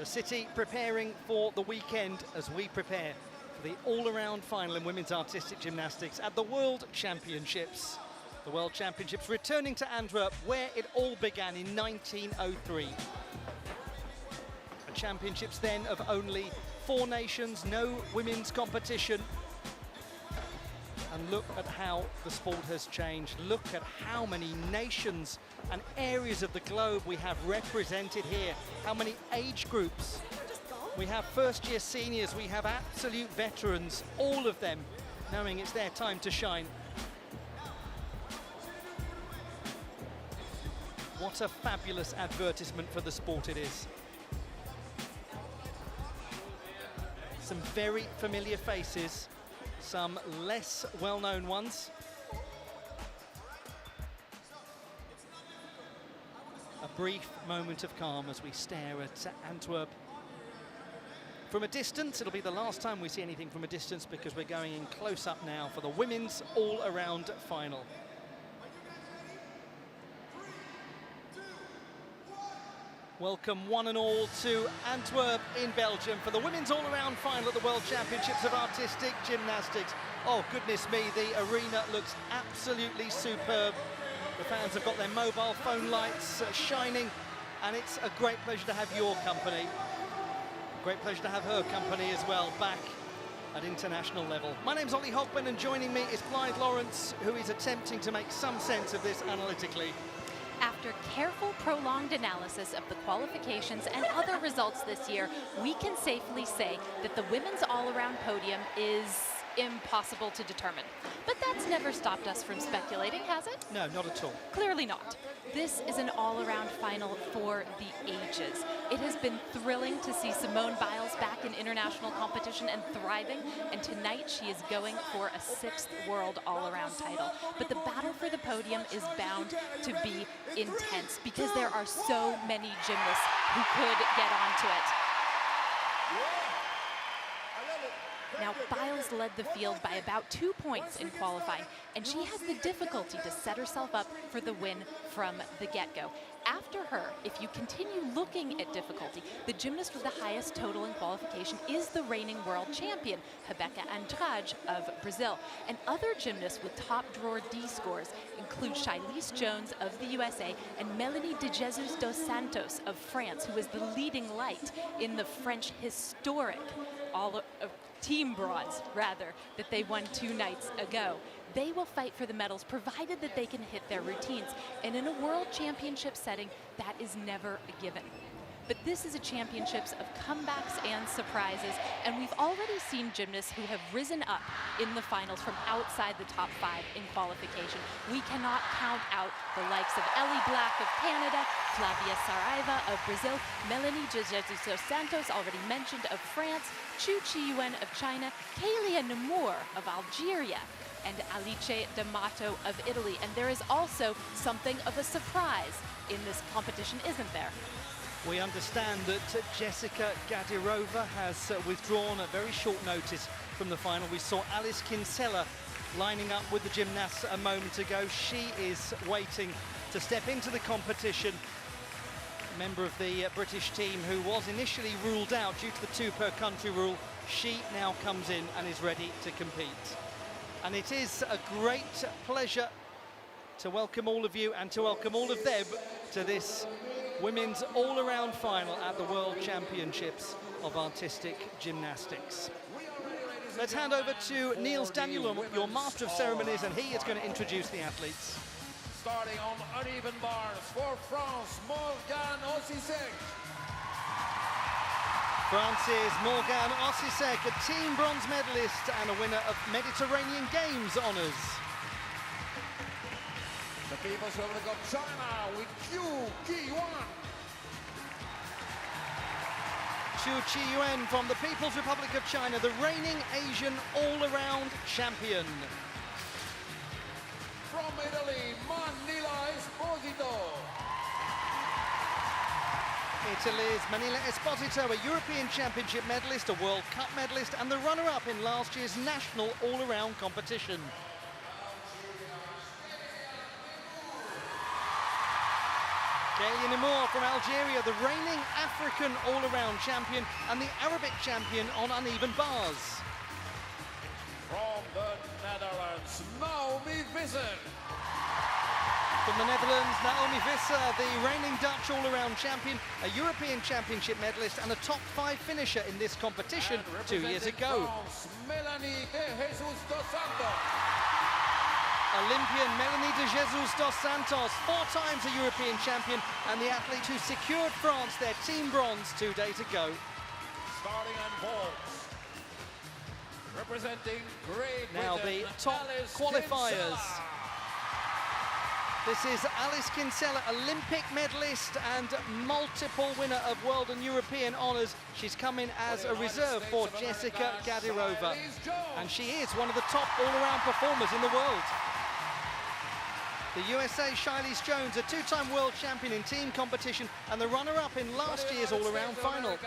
The city preparing for the weekend as we prepare for the all-around final in women's artistic gymnastics at the World Championships. The World Championships returning to Antwerp, where it all began in 1903. The championships then of only 4 nations, no women's competition. And look at how the sport has changed. Look at how many nations and areas of the globe we have represented here. How many age groups. We have first-year seniors, we have absolute veterans, all of them knowing it's their time to shine. What a fabulous advertisement for the sport it is. Some very familiar faces, some less well-known ones. A brief moment of calm as we stare at Antwerp. From a distance, it'll be the last time we see anything from a distance because we're going in close up now for the women's all-around final. Welcome one and all to Antwerp in Belgium for the women's all-around final at the World Championships of Artistic Gymnastics. Oh, goodness me, the arena looks absolutely superb. The fans have got their mobile phone lights shining, and it's a great pleasure to have your company. Great pleasure to have her company as well, back at international level. My name's Olly Hogben, and joining me is Clyde Lawrence, who is attempting to make some sense of this analytically. After careful, prolonged analysis of the qualifications and other results this year, we can safely say that the women's all-around podium is impossible to determine. But that's never stopped us from speculating, has it? No, not at all. Clearly not. This is an all-around final for the ages. It has been thrilling to see Simone Biles back in international competition and thriving, and tonight she is going for a 6th world all-around title. But the battle for the podium is bound to be intense because there are so many gymnasts who could get onto it. Now, Biles led the field by about 2 points in qualifying, and she has the difficulty to set herself up for the win from the get-go. After her, if you continue looking at difficulty, the gymnast with the highest total in qualification is the reigning world champion, Rebeca Andrade of Brazil. And other gymnasts with top drawer D scores include Shailise Jones of the USA and Melanie de Jesus dos Santos of France, who is the leading light in the French historic team bronze, rather, that they won 2 nights ago. They will fight for the medals, provided that they can hit their routines. And in a world championship setting, that is never a given. But this is a championships of comebacks and surprises, and we've already seen gymnasts who have risen up in the finals from outside the top 5 in qualification. We cannot count out the likes of Ellie Black of Canada, Flavia Saraiva of Brazil, Melanie de Jesus dos Santos, already mentioned, of France, Chu Chi-Yuen of China, Kalia Namour of Algeria, and Alice D'Amato of Italy. And there is also something of a surprise in this competition, isn't there? We understand that Jessica Gadirova has withdrawn at very short notice from the final. We saw Alice Kinsella lining up with the gymnasts a moment ago. She is waiting to step into the competition. A member of the British team who was initially ruled out due to the 2 per country rule. She now comes in and is ready to compete. And it is a great pleasure to welcome all of you and to welcome all of them to this women's all-around final at the World Championships of Artistic Gymnastics. Let's hand over to Niels Daniel, your Master of Ceremonies, and he is going to introduce the athletes. Starting on uneven bars for France, Morgane Ossisek. France's Morgane Ossisek, a team bronze medalist and a winner of Mediterranean Games honours. The People's Republic of China with Chu Chi-Yuen. Chu Chi-Yuen from the People's Republic of China, the reigning Asian all-around champion. From Italy, Manila Esposito. Italy's Manila Esposito, a European Championship medalist, a World Cup medalist, and the runner-up in last year's national all-around competition. Shalia Nemour from Algeria, the reigning African all-around champion and the Arabic champion on uneven bars. From the Netherlands, Naomi Visser. From the Netherlands, Naomi Visser, the reigning Dutch all-around champion, a European Championship medalist and a top 5 finisher in this competition 2 years ago. France, Melanie de Jesus dos Santos. Olympian Melanie de Jesus dos Santos, 4 times a European champion and the athlete who secured France their team bronze 2 days ago. Starting on vaults. Representing Great Now Britain, the top Alice qualifiers. Kinsella. This is Alice Kinsella, Olympic medalist and multiple winner of world and European honours. She's come in as a reserve for Jessica Gadirova. And she is one of the top all-around performers in the world. The USA Shiley's Jones, a 2-time world champion in team competition and the runner-up in last year's all-around final.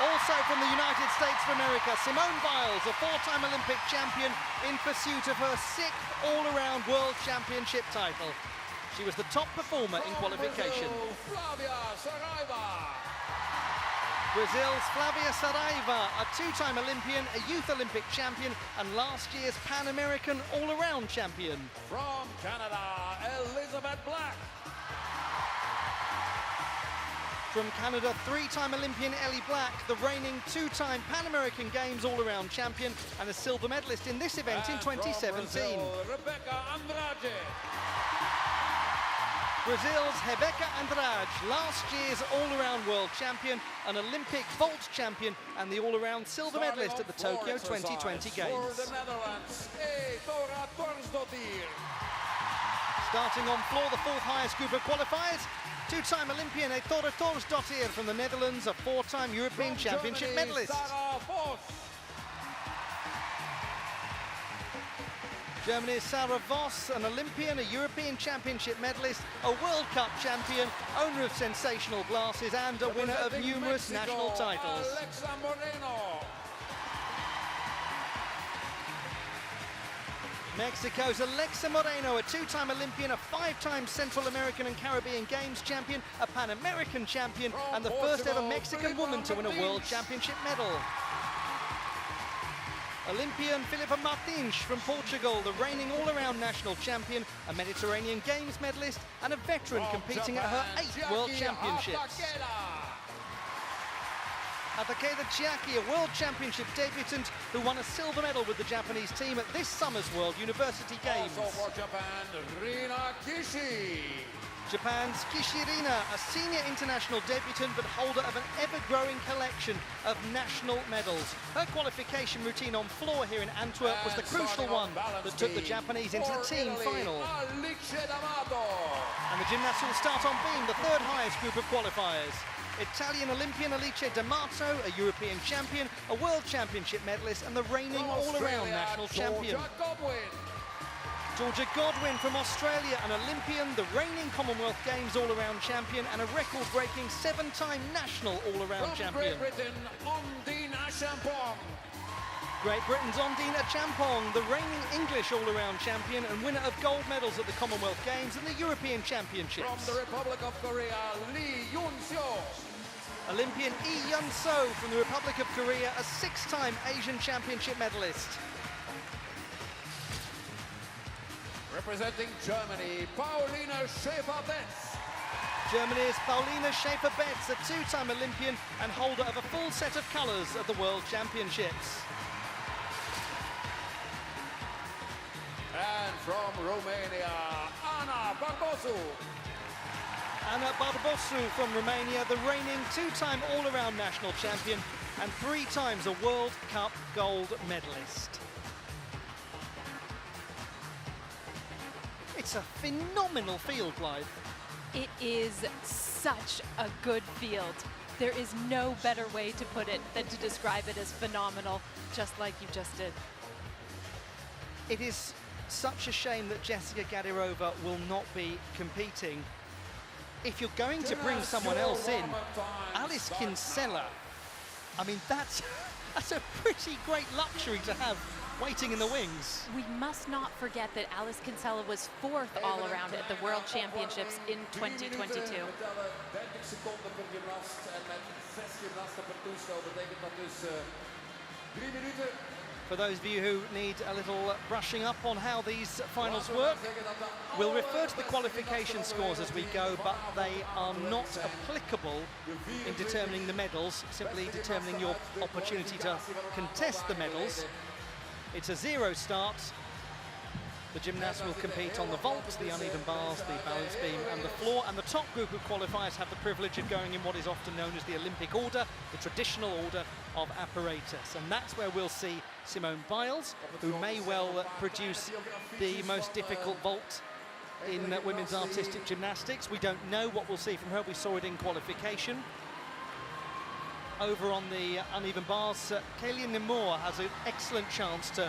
Also from the United States of America, Simone Biles, a 4-time Olympic champion in pursuit of her 6th all-around world championship title. She was the top performer in qualification. Brazil's Flavia Saraiva, a 2-time Olympian, a youth Olympic champion and last year's Pan American all-around champion. From Canada, Elizabeth Black. From Canada, 3-time Olympian Ellie Black, the reigning 2-time Pan American Games all-around champion and a silver medalist in this event in 2017. Brazil's Rebeca Andrade, last year's all-around world champion, an Olympic vault champion and the all-around silver medalist at the Tokyo 2020 Games. Starting on floor, the 4th highest group of qualifiers, 2-time Olympian Ettore Thorsdottir from the Netherlands, a 4-time European Championship medalist. Germany's Sarah Voss, an Olympian, a European Championship medalist, a World Cup champion, owner of sensational glasses and a winner of numerous national titles. Mexico's Alexa Moreno, a 2-time Olympian, a 5-time Central American and Caribbean Games champion, a Pan American champion, and the first ever Mexican woman to win a World Championship medal. Olympian Filipa Martins from Portugal, the reigning all-around national champion, a Mediterranean Games medalist, and a veteran competing at her 8th World Championships. Takeda Chiaki, a World Championship debutant who won a silver medal with the Japanese team at this summer's World University Games. Also for Japan, Rina Kishi. Japan's Kishirina, a senior international debutant but holder of an ever-growing collection of national medals. Her qualification routine on floor here in Antwerp was the crucial one that took the Japanese into the team final. And the gymnasts will start on beam, the 3rd highest group of qualifiers. Italian Olympian Alice D'Amato, a European champion, a World Championship medalist and the reigning all-around national champion. Georgia Godwin from Australia, an Olympian, the reigning Commonwealth Games all-around champion and a record-breaking 7-time national all-around champion. Great Britain, Ondine Achampong. Great Britain's Ondine Achampong, the reigning English all-around champion and winner of gold medals at the Commonwealth Games and the European Championships. From the Republic of Korea, Lee Yun-seo. Olympian Lee Yun-seo from the Republic of Korea, a 6-time Asian Championship medalist. Representing Germany, Paulina Schäfer-Betz. Germany's Paulina Schäfer-Betz, a 2-time Olympian and holder of a full set of colours at the World Championships. And from Romania, Ana Barbosu. Ana Barbosu from Romania, the reigning 2-time all-around national champion and 3 times a World Cup gold medalist. It's a phenomenal field, Clive. It is such a good field. There is no better way to put it than to describe it as phenomenal, just like you just did. It is such a shame that Jessica Gadirova will not be competing. If you're going to bring someone else in, Alice Kinsella, I mean, that's That's a pretty great luxury to have waiting in the wings. We must not forget that Alice Kinsella was 4th all around at the World Championships in 2022. For those of you who need a little brushing up on how these finals work, we'll refer to the qualification scores as we go, but they are not applicable in determining the medals, simply determining your opportunity to contest the medals. It's a 0 start. The gymnasts will compete on the vault, the uneven bars, the balance beam and the floor, and the top group of qualifiers have the privilege of going in what is often known as the Olympic order, the traditional order of apparatus. And that's where we'll see Simone Biles, who may well produce the most difficult vault in women's artistic gymnastics. We don't know what we'll see from her. We saw it in qualification. Over on the uneven bars, Kayleen Nemour has an excellent chance to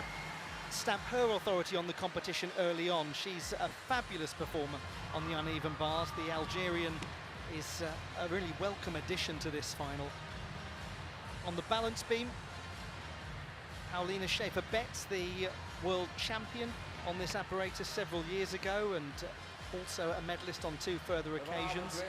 stamp her authority on the competition early on. She's a fabulous performer on the uneven bars. The Algerian is a really welcome addition to this final. On the balance beam, Paulina Schaefer-Betts, the world champion on this apparatus several years ago, and also a medalist on 2 further occasions.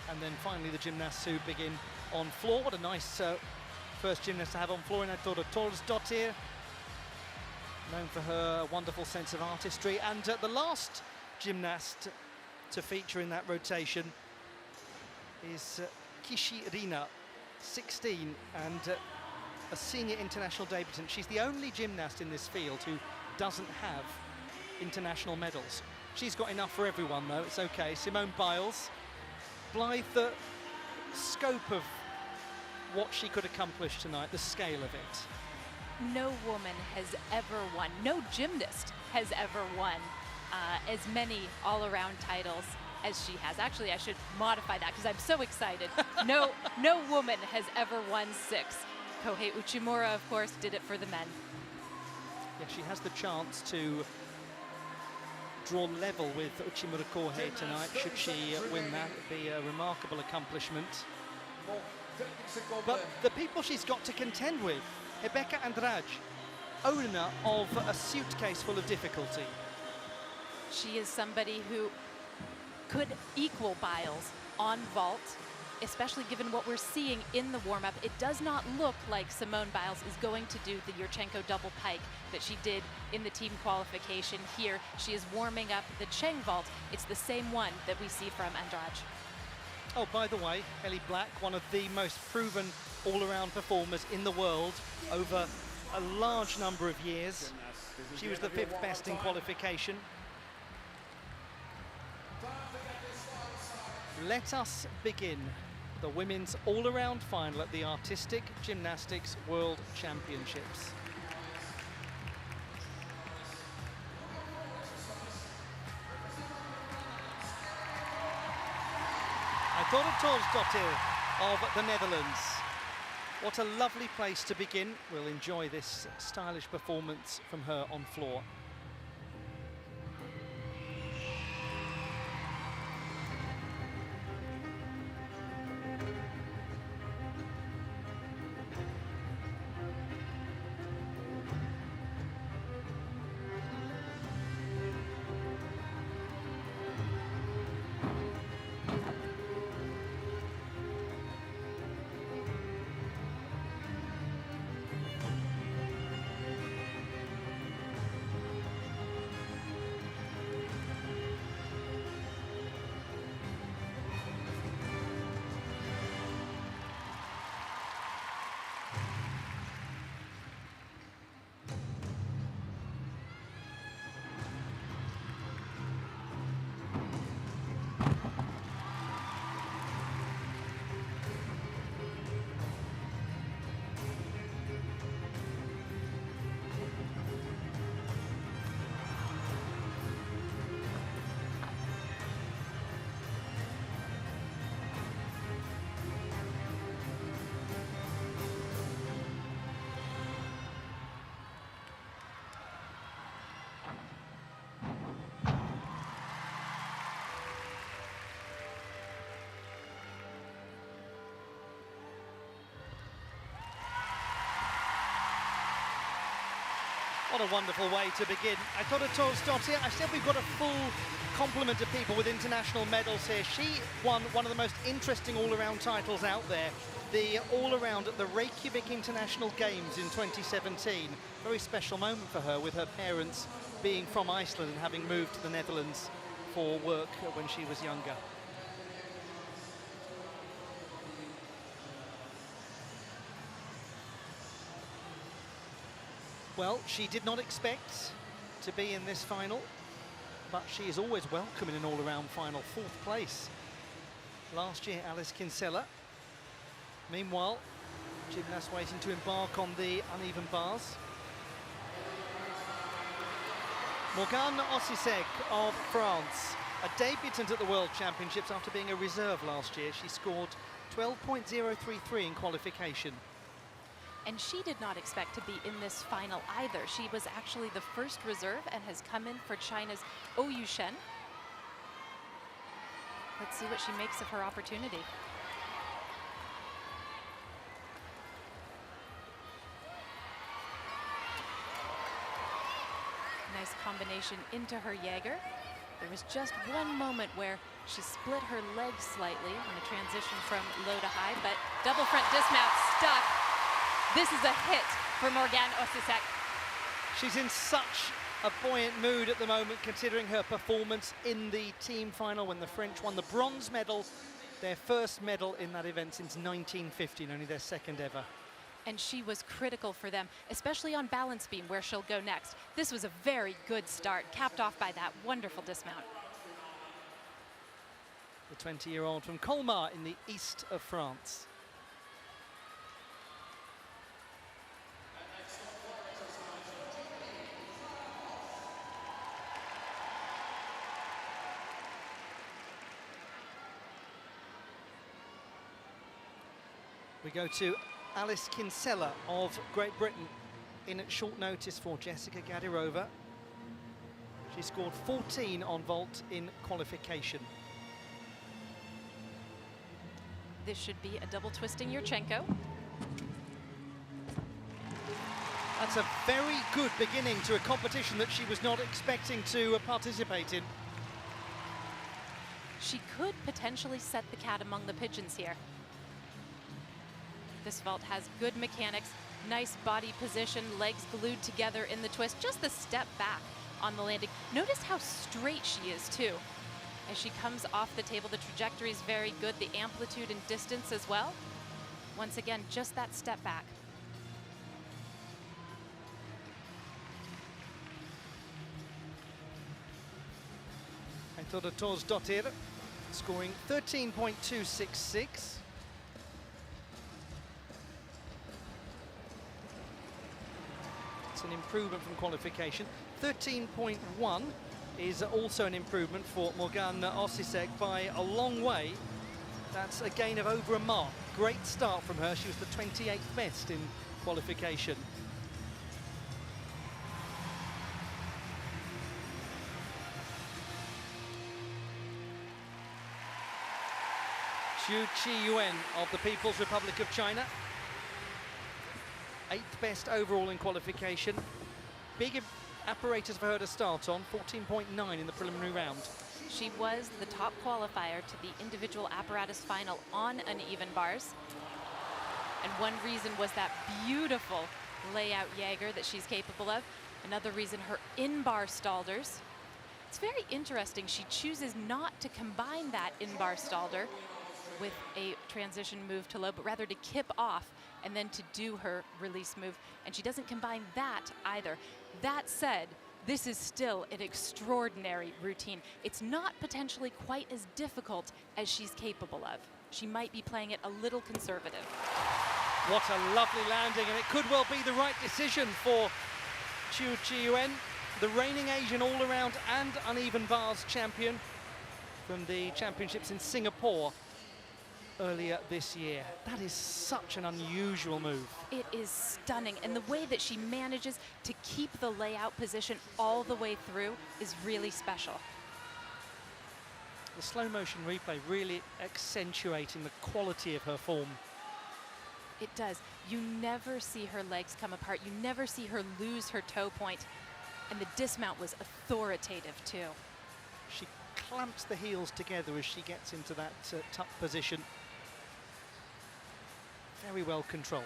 And then finally the gymnasts who begin on floor. What a nice first gymnast to have on floor in Antwerp, Thorsdottir, known for her wonderful sense of artistry. And the last gymnast to feature in that rotation is Kishi Rina, 16, and a senior international debutant. She's the only gymnast in this field who doesn't have international medals. She's got enough for everyone, though. It's okay. Simone Biles, Blythe, the scope of what she could accomplish tonight, the scale of it. No woman has ever won, no gymnast has ever won as many all-around titles as she has. Actually, I should modify that because I'm so excited. No woman has ever won 6. Kohei Uchimura, of course, did it for the men. Yeah, she has the chance to draw level with Uchimura Kohei tonight. Should she win that, it'd be a remarkable accomplishment. But the people she's got to contend with, Rebecca Andrade, owner of a suitcase full of difficulty. She is somebody who could equal Biles on vault, especially given what we're seeing in the warm-up. It does not look like Simone Biles is going to do the Yurchenko double pike that she did in the team qualification here. She is warming up the Cheng vault. It's the same one that we see from Andrade. Oh, by the way, Ellie Black, one of the most proven all-around performers in the world over a large number of years. She was the 5th best in qualification. Let us begin the women's all-around final at the Artistic Gymnastics World Championships. Thorsdottir of the Netherlands. What a lovely place to begin. We'll enjoy this stylish performance from her on floor. What a wonderful way to begin. I thought of Torsdottir. I said we've got a full complement of people with international medals here. She won one of the most interesting all-around titles out there, the all-around at the Reykjavik International Games in 2017. Very special moment for her, with her parents being from Iceland and having moved to the Netherlands for work when she was younger. Well, she did not expect to be in this final, but she is always welcome in an all-around final. 4th place last year, Alice Kinsella. Meanwhile, gymnasts waiting to embark on the uneven bars. Morgane Ossisek of France, a debutant at the World Championships after being a reserve last year. She scored 12.033 in qualification. And she did not expect to be in this final either. She was actually the first reserve and has come in for China's Ou Shen. Let's see what she makes of her opportunity. Nice combination into her Jaeger. There was just one moment where she split her leg slightly in a transition from low to high, but double front dismount stuck. This is a hit for Morgane Ossisek. She's in such a buoyant mood at the moment, considering her performance in the team final when the French won the bronze medal, their first medal in that event since 1950, and only their 2nd ever. And she was critical for them, especially on balance beam, where she'll go next. This was a very good start, capped off by that wonderful dismount. The 20-year-old from Colmar in the east of France. We go to Alice Kinsella of Great Britain in at short notice for Jessica Gadirova. She scored 14 on vault in qualification. This should be a double twisting Yurchenko. That's a very good beginning to a competition that she was not expecting to participate in. She could potentially set the cat among the pigeons here. This vault has good mechanics, nice body position, legs glued together in the twist, just the step back on the landing. Notice how straight she is too. As she comes off the table, the trajectory is very good, the amplitude and distance as well. Once again, just that step back. I thought of Torsdottir, scoring 13.266. It's an improvement from qualification. 13.1 is also an improvement for Morgane Ossisek by a long way. That's a gain of over a mark. Great start from her. She was the 28th best in qualification. Xu Qiyuan of the People's Republic of China. 8th best overall in qualification. Big apparatus for her to start on, 14.9 in the preliminary round. She was the top qualifier to the individual apparatus final on uneven bars. And one reason was that beautiful layout Jaeger that she's capable of. Another reason, her in-bar stalders. It's very interesting. She chooses not to combine that in-bar stalder with a transition move to low, but rather to kip off and then to do her release move. And she doesn't combine that either. That said, this is still an extraordinary routine. It's not potentially quite as difficult as she's capable of. She might be playing it a little conservative. What a lovely landing, and it could well be the right decision for Xu Qiyuan, the reigning Asian all-around and uneven bars champion from the championships in Singapore earlier this year. That is such an unusual move. It is stunning, and the way that she manages to keep the layout position all the way through is really special. The slow motion replay really accentuating the quality of her form. It does. You never see her legs come apart. You never see her lose her toe point. And the dismount was authoritative too. She clamps the heels together as she gets into that tuck position. Very well controlled.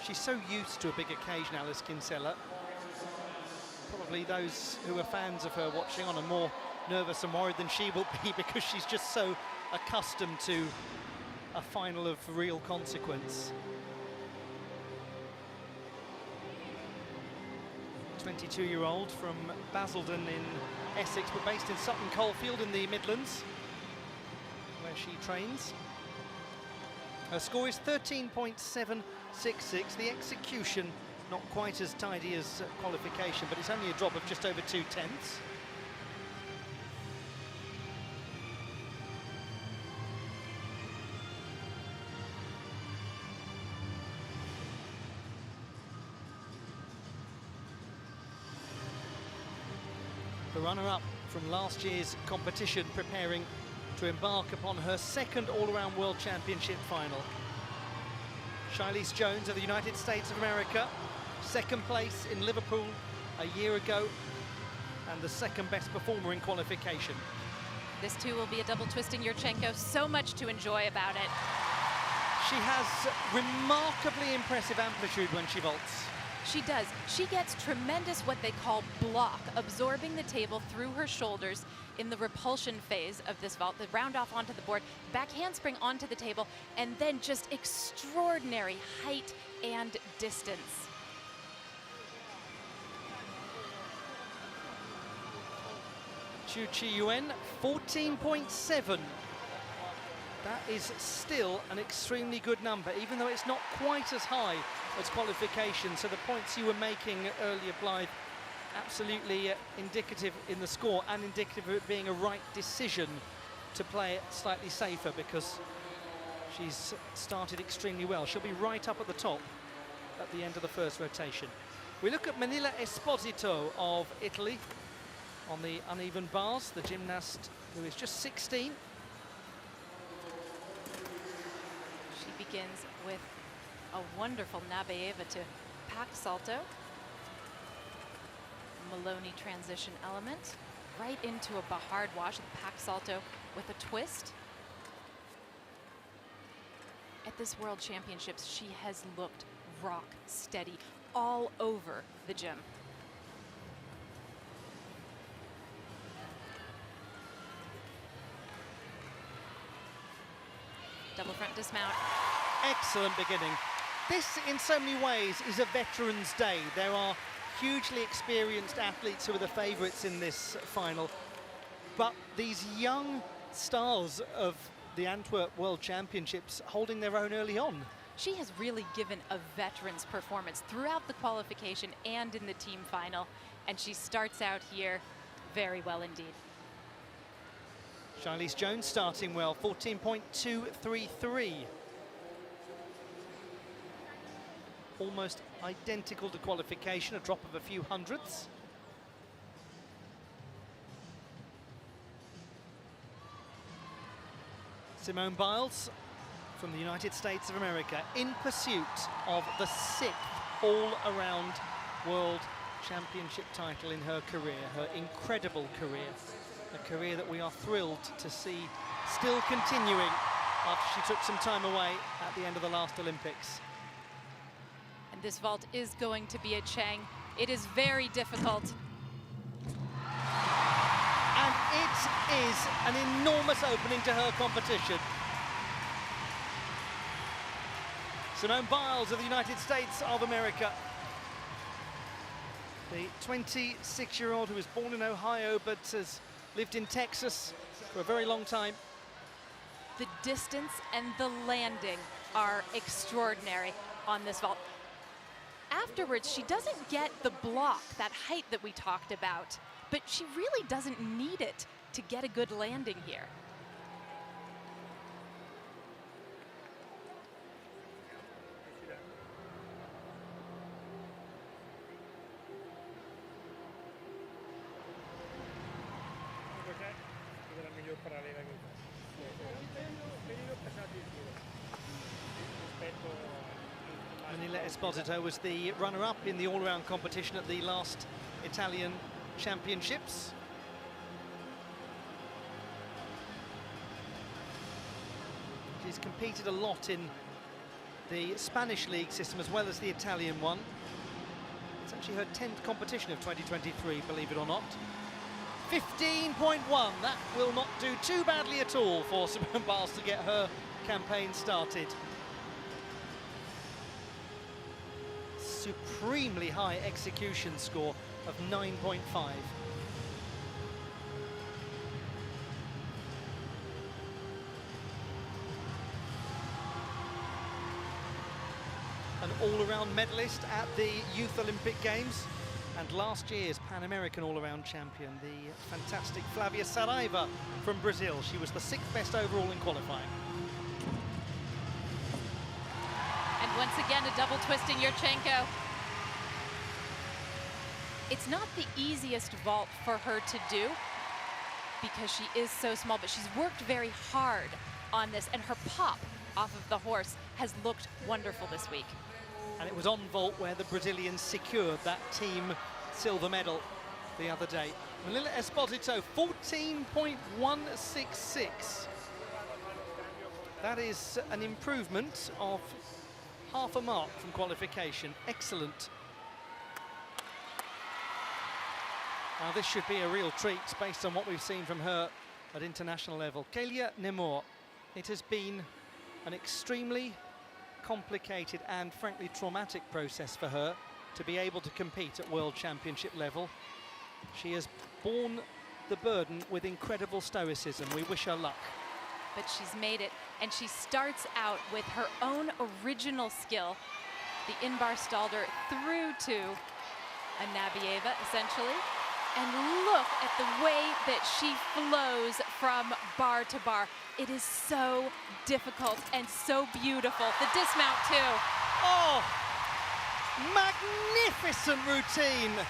She's so used to a big occasion, Alice Kinsella. Probably those who are fans of her watching on are more nervous and worried than she will be, because she's just so accustomed to a final of real consequence. 22-year-old from Basildon in Essex, but based in Sutton Coldfield in the Midlands, where she trains. Her score is 13.766. The execution not quite as tidy as qualification, but it's only a drop of just over 2/10. The runner-up from last year's competition, preparing to embark upon her second all-around World Championship final. Charlize Jones of the United States of America, second place in Liverpool a year ago, and the second best performer in qualification. This too will be a double twist in Yurchenko. So much to enjoy about it. She has remarkably impressive amplitude when she vaults. She does. She gets tremendous what they call block, absorbing the table through her shoulders in the repulsion phase of this vault. The round off onto the board, back handspring onto the table, and then just extraordinary height and distance. Chu Chi-Yuen, 14.7. That is still an extremely good number, even though it's not quite as high as qualification. So the points you were making earlier, Blythe, absolutely indicative in the score, and indicative of it being a right decision to play it slightly safer, because she's started extremely well. She'll be right up at the top at the end of the first rotation. We look at Manila Esposito of Italy on the uneven bars, the gymnast who is just 16. She begins with a wonderful Nabeeva to pack salto. Maloney transition element, right into a Bahard wash, the pack salto with a twist. At this World Championships, she has looked rock steady all over the gym. Double front dismount. Excellent beginning. This, in so many ways, is a veterans' day. There are hugely experienced athletes who are the favourites in this final, but these young stars of the Antwerp World Championships holding their own early on. She has really given a veteran's performance throughout the qualification and in the team final, and she starts out here very well indeed. Charlize Jones starting well, 14.233. Almost identical to qualification, a drop of a few hundredths. Simone Biles from the United States of America in pursuit of the 6th all-around World Championship title in her career, her incredible career. A career that we are thrilled to see still continuing after she took some time away at the end of the last Olympics. And this vault is going to be a Chang. It is very difficult. And it is an enormous opening to her competition. Simone Biles of the United States of America. The 26-year-old who was born in Ohio but has lived in Texas for a very long time. The distance and the landing are extraordinary on this vault. Afterwards, she doesn't get the block, that height that we talked about, but she really doesn't need it to get a good landing here. Manila Esposito was the runner-up in the all-round competition at the last Italian Championships. She's competed a lot in the Spanish league system as well as the Italian one. It's actually her 10th competition of 2023, believe it or not. 15.1, that will not do too badly at all for Simone Biles to get her campaign started. Supremely high execution score of 9.5. An all-around medalist at the Youth Olympic Games and last year's Pan American all-around champion, the fantastic Flavia Saraiva from Brazil. She was the 6th best overall in qualifying. And once again, a double twist in Yurchenko. It's not the easiest vault for her to do because she is so small, but she's worked very hard on this, and her pop off of the horse has looked wonderful this week. And it was on vault where the Brazilians secured that team silver medal the other day. Manila Esposito, 14.166. That is an improvement of half a mark from qualification. Excellent. Now this should be a real treat based on what we've seen from her at international level. Kélia Nemor, it has been an extremely complicated and frankly traumatic process for her to be able to compete at World Championship level. She has borne the burden with incredible stoicism. We wish her luck. But she's made it, and she starts out with her own original skill, the in-bar stalder through to a Nabieva, essentially. And look at the way that she flows from bar to bar. It is so difficult and so beautiful. The dismount too. Oh, magnificent routine.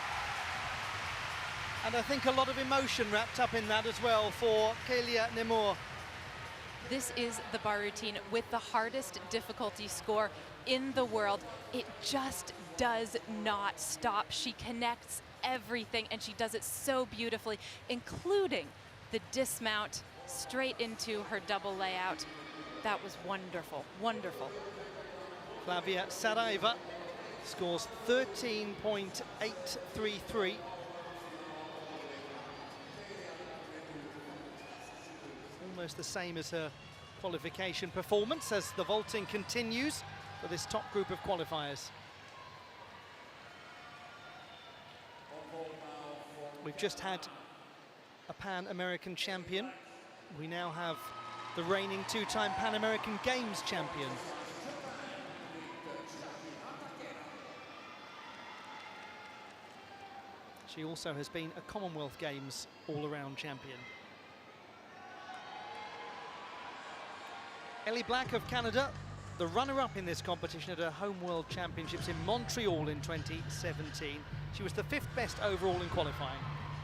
And I think a lot of emotion wrapped up in that as well for Kélia Nemor. This is the bar routine with the hardest difficulty score in the world. It just does not stop. She connects everything, and she does it so beautifully, including the dismount straight into her double layout. That was wonderful, wonderful. Flavia Saraiva scores 13.833. Almost the same as her qualification performance as the vaulting continues for this top group of qualifiers. We've just had a Pan American champion. We now have the reigning two-time Pan American Games champion. She also has been a Commonwealth Games all-around champion. Ellie Black of Canada, the runner-up in this competition at her home World Championships in Montreal in 2017. She was the 5th best overall in qualifying.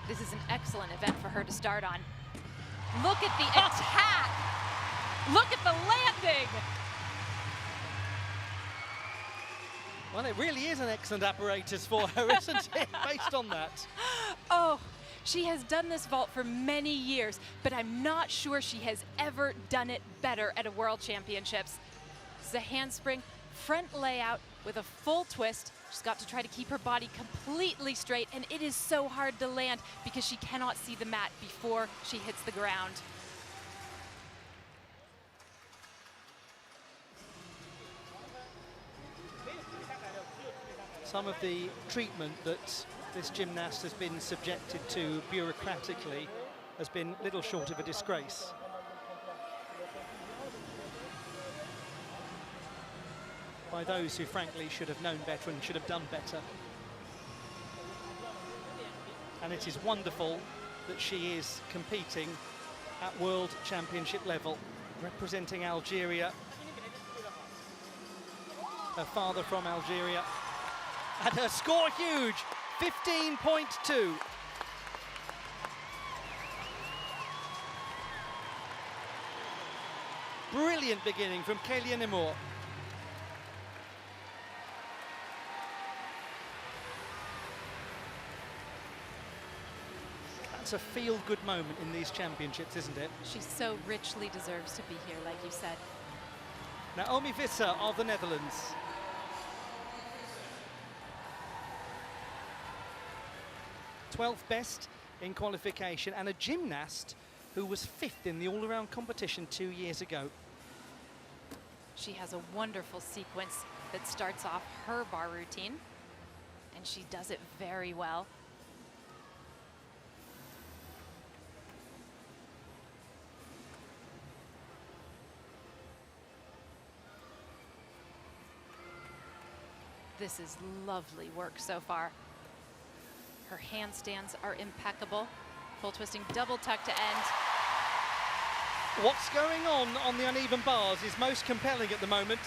This is an excellent event for her to start on. Look at the attack! Look at the landing! Well, it really is an excellent apparatus for her, isn't it, based on that? Oh, she has done this vault for many years, but I'm not sure she has ever done it better at a World Championships. This is a handspring, front layout with a full twist. She's got to try to keep her body completely straight, and it is so hard to land because she cannot see the mat before she hits the ground. Some of the treatment that this gymnast has been subjected to bureaucratically has been little short of a disgrace. By those who frankly should have known better and should have done better. And it is wonderful that she is competing at World Championship level, representing Algeria. Her father from Algeria. And her score huge, 15.2. Brilliant beginning from Kélia Nemours. That's a feel-good moment in these championships, isn't it? She so richly deserves to be here, like you said. Naomi Visser of the Netherlands. '12th best in qualification, and a gymnast who was 5th in the all-around competition 2 years ago. She has a wonderful sequence that starts off her bar routine, and she does it very well. This is lovely work so far. Her handstands are impeccable. Full twisting double tuck to end. What's going on the uneven bars is most compelling at the moment.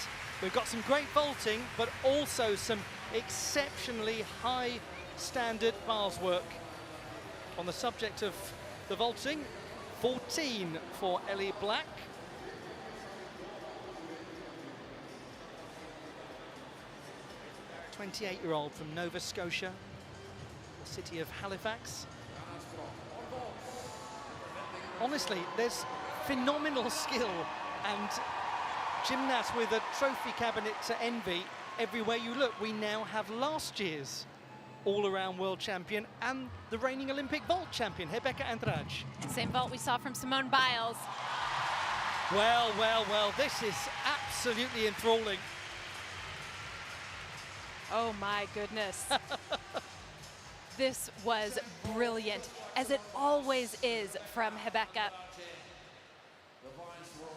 We've got some great vaulting, but also some exceptionally high standard bars work. On the subject of the vaulting, 14 for Ellie Black. A 28-year-old from Nova Scotia, the city of Halifax. Honestly, there's phenomenal skill and gymnasts with a trophy cabinet to envy everywhere you look. We now have last year's all-around world champion and the reigning Olympic vault champion, Rebecca Andrade. Same vault we saw from Simone Biles. Well, well, well, this is absolutely enthralling. Oh my goodness. This was brilliant, as it always is from Rebecca.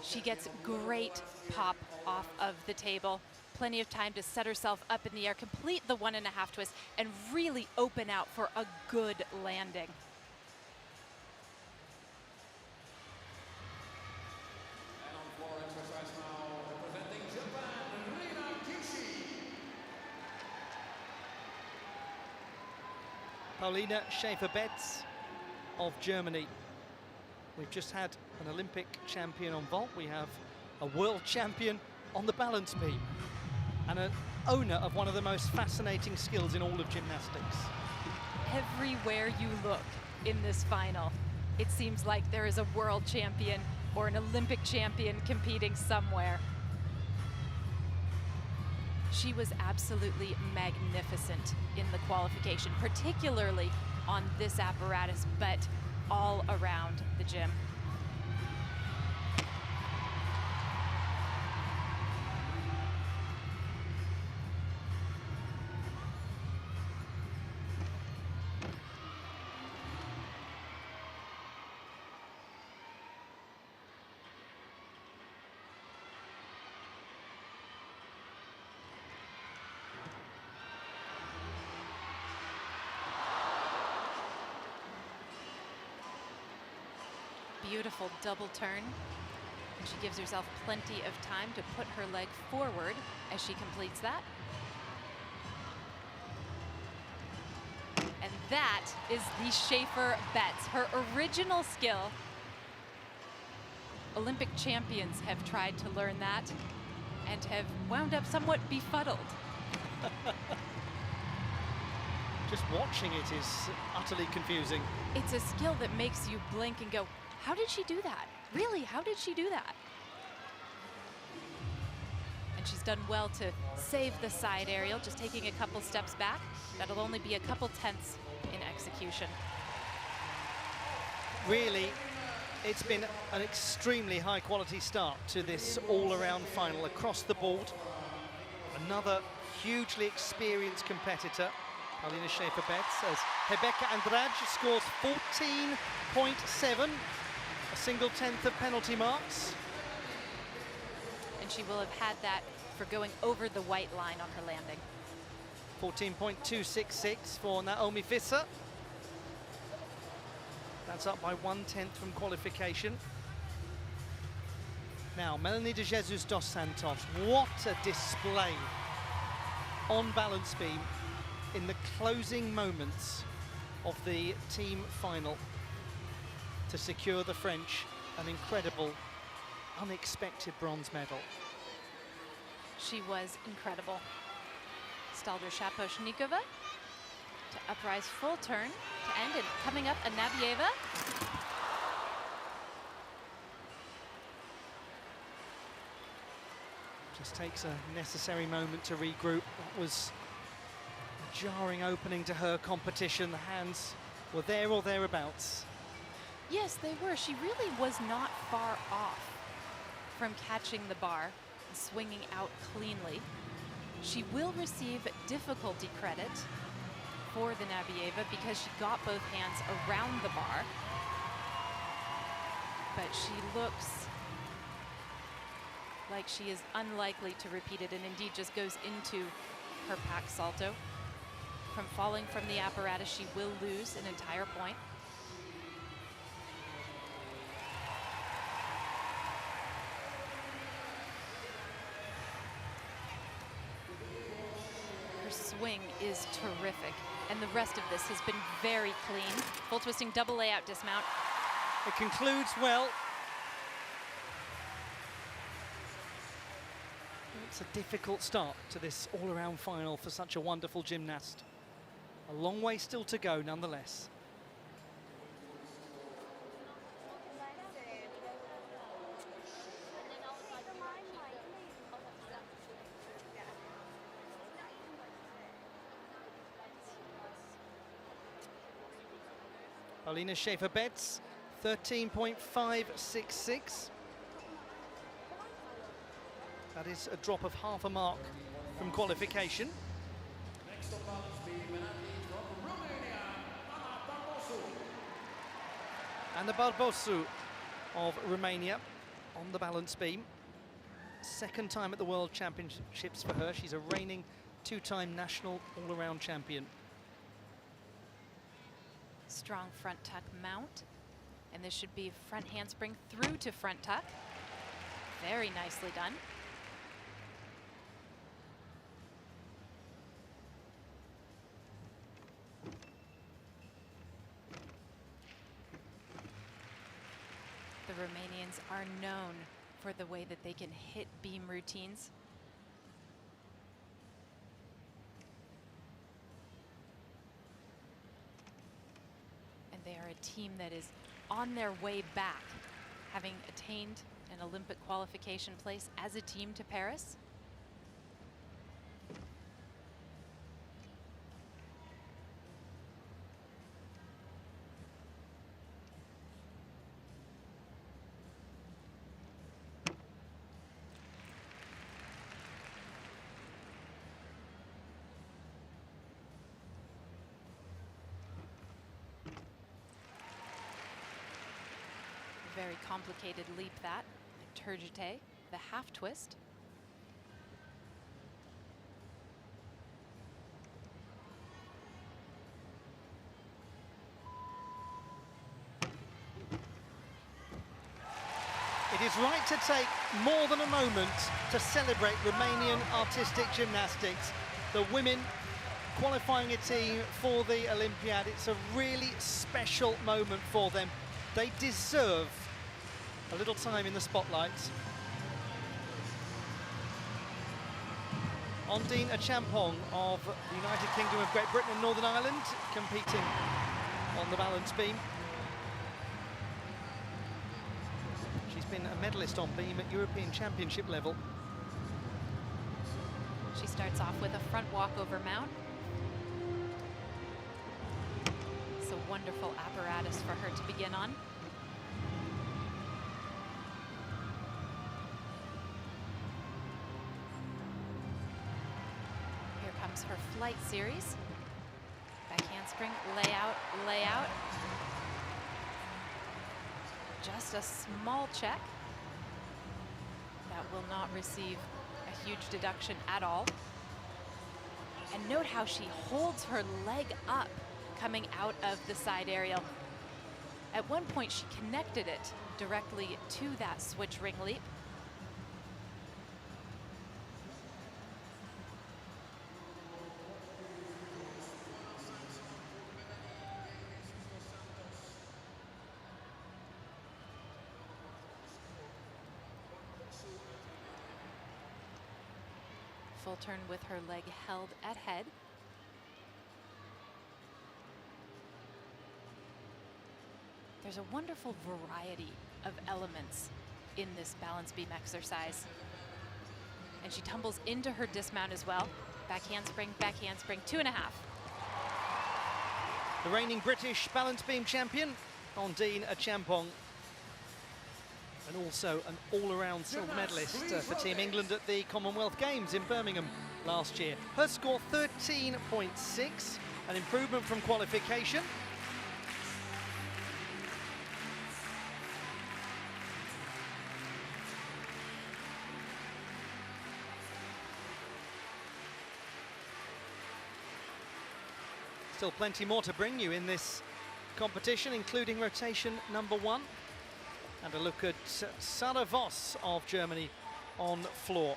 She gets great pop off of the table. Plenty of time to set herself up in the air, complete the 1.5 twist, and really open out for a good landing. Paulina Schäfer-Betz of Germany. We've just had an Olympic champion on vault. We have a world champion on the balance beam and an owner of one of the most fascinating skills in all of gymnastics. Everywhere you look in this final, it seems like there is a world champion or an Olympic champion competing somewhere. She was absolutely magnificent in the qualification, particularly on this apparatus, but all around the gym. Beautiful double turn. And she gives herself plenty of time to put her leg forward as she completes that. And that is the Schäfer-Betz, her original skill. Olympic champions have tried to learn that and have wound up somewhat befuddled. Just watching it is utterly confusing. It's a skill that makes you blink and go, how did she do that? Really, how did she do that? And she's done well to save the side aerial, just taking a couple steps back. That'll only be a couple tenths in execution. Really, it's been an extremely high quality start to this all-around final across the board. Another hugely experienced competitor, Paulina Schäfer-Betz, as Rebecca Andrade scores 14.7, a single tenth of penalty marks. And she will have had that for going over the white line on her landing. 14.266 for Naomi Visser. That's up by 1/10 from qualification. Now, Melanie de Jesus dos Santos, what a display on balance beam in the closing moments of the team final to secure the French an incredible unexpected bronze medal. She was incredible. Stalder Shaposhnikova to uprise full turn to end, and coming up, Anabieva. Just takes a necessary moment to regroup. That was a jarring opening to her competition. The hands were there or thereabouts. Yes, they were. She really was not far off from catching the bar and swinging out cleanly. She will receive difficulty credit for the Nabieva because she got both hands around the bar. But she looks like she is unlikely to repeat it, and indeed just goes into her pack salto. From falling from the apparatus, she will lose an entire point. Her swing is terrific, and the rest of this has been very clean. Full twisting double layout dismount. It concludes well. It's a difficult start to this all-around final for such a wonderful gymnast. A long way still to go, nonetheless. Paulina Schaefer-Betz, 13.566. That is a drop of half a mark from qualification. Next on balance beam, an athlete from Romania, Anna Barbosu. Anna Barbosu of Romania on the balance beam. Second time at the World Championships for her. She's a reigning two-time national all-around champion. Strong front tuck mount, and this should be front handspring through to front tuck. Very nicely done. The Romanians are known for the way that they can hit beam routines. And they are a team that is on their way back, having attained an Olympic qualification place as a team to Paris. Very complicated leap that, turgite, the half twist. It is right to take more than a moment to celebrate Romanian artistic gymnastics. The women qualifying a team for the Olympiad. It's a really special moment for them. They deserve a little time in the spotlight. Ondine Achampong of the United Kingdom of Great Britain and Northern Ireland competing on the balance beam. She's been a medalist on beam at European Championship level. She starts off with a front walkover mount. It's a wonderful apparatus for her to begin on. Here comes her flight series. Back handspring, layout, layout. Just a small check. That will not receive a huge deduction at all. And note how she holds her leg up coming out of the side aerial. At one point, she connected it directly to that switch ring leap. full turn with her leg held at head. There's a wonderful variety of elements in this balance beam exercise. And she tumbles into her dismount as well. Back handspring, 2.5. The reigning British balance beam champion, Ondine Achampong, and also an all-around silver medalist for Team England at the Commonwealth Games in Birmingham last year. Her score 13.6, an improvement from qualification. Still plenty more to bring you in this competition, including rotation number 1. And a look at Sarah Voss of Germany on floor.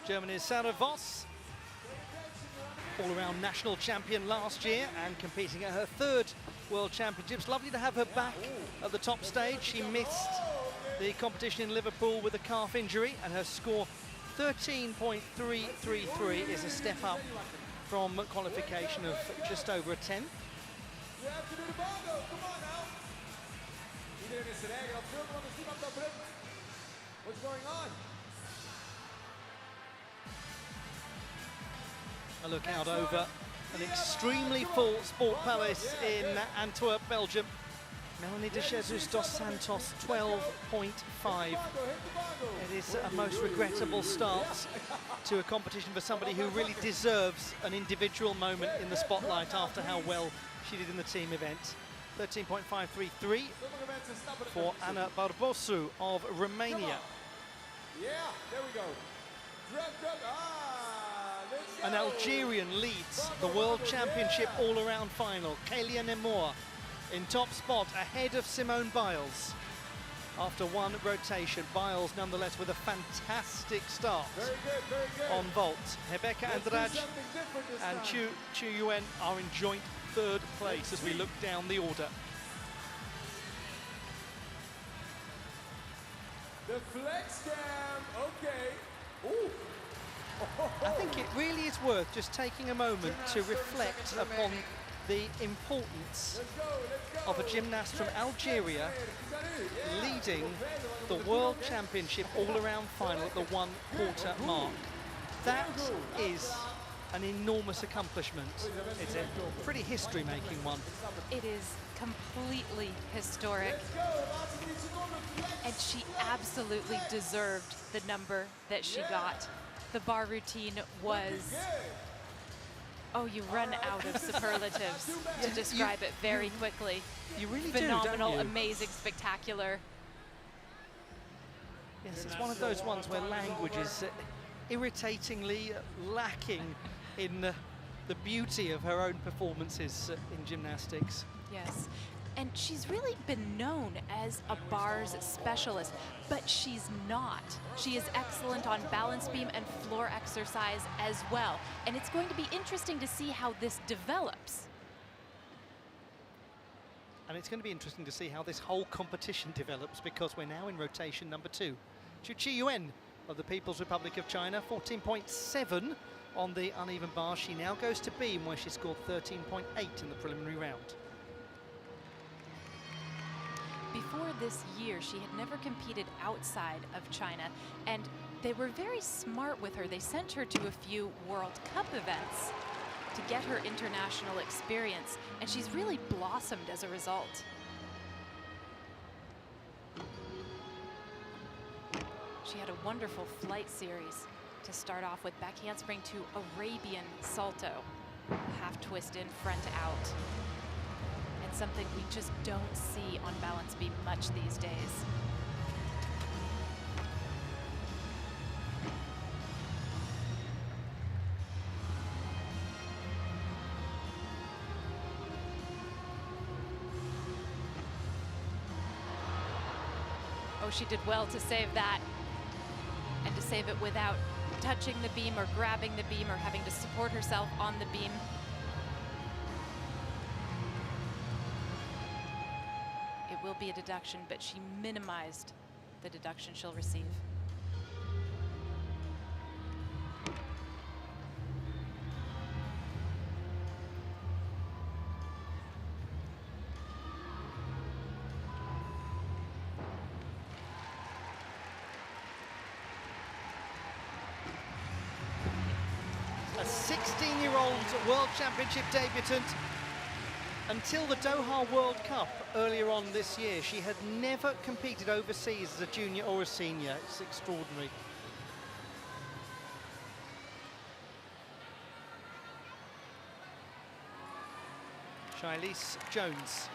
Germany's Sarah Voss, all-around national champion last year and competing at her 3rd World Championships. Lovely to have her back at the top stage. She missed the competition in Liverpool with a calf injury, and her score 13.333 is a step up from qualification of just over a 10. What's going on? A look out over an extremely full Sport Palace in Antwerp, Belgium. Melanie de Jesus dos Santos, 12.5. It is a most regrettable start to a competition for somebody who really deserves an individual moment in the spotlight after how well she did in the team event. 13.533 for Ana Barbosu of Romania. Yeah, there we go. An Algerian leads the World Championship all-around final. Kélia Nemour in top spot ahead of Simone Biles. After one rotation, Biles nonetheless with a fantastic start on vault. Rebecca Andrade and Chu Yuen are in joint 3rd place as we look down the order. The flex cam, okay. Ooh. I think it really is worth just taking a moment to reflect upon the importance of a gymnast from Algeria leading the World Championship all-around final at the 1/4 mark. That is an enormous accomplishment. It's a pretty history-making one. It is completely historic. And she absolutely deserved the number that she got. The bar routine was, oh, you run out of superlatives to describe it very quickly. You really Phenomenal, do, don't you? amazing, spectacular. Yes, it's one of those ones where language is irritatingly lacking in the beauty of her own performances in gymnastics. Yes. And she's really been known as a bars specialist, but she's not. She is excellent on balance beam and floor exercise as well. And it's going to be interesting to see how this develops. And it's going to be interesting to see how this whole competition develops, because we're now in rotation number 2. Zhu Qiyuan of the People's Republic of China, 14.7 on the uneven bar. She now goes to beam, where she scored 13.8 in the preliminary round. Before this year, she had never competed outside of China, and they were very smart with her. They sent her to a few World Cup events to get her international experience, and she's really blossomed as a result. She had a wonderful flight series to start off with, back handspring to Arabian salto, half twist in, front out. And something we just don't see on balance beam much these days. Oh, she did well to save that, and to save it without touching the beam or grabbing the beam or having to support herself on the beam. It will be a deduction, but she minimized the deduction she'll receive. A 16-year-old World Championship debutant. Until the Doha World Cup earlier on this year, she had never competed overseas as a junior or a senior. It's extraordinary. Shilese Jones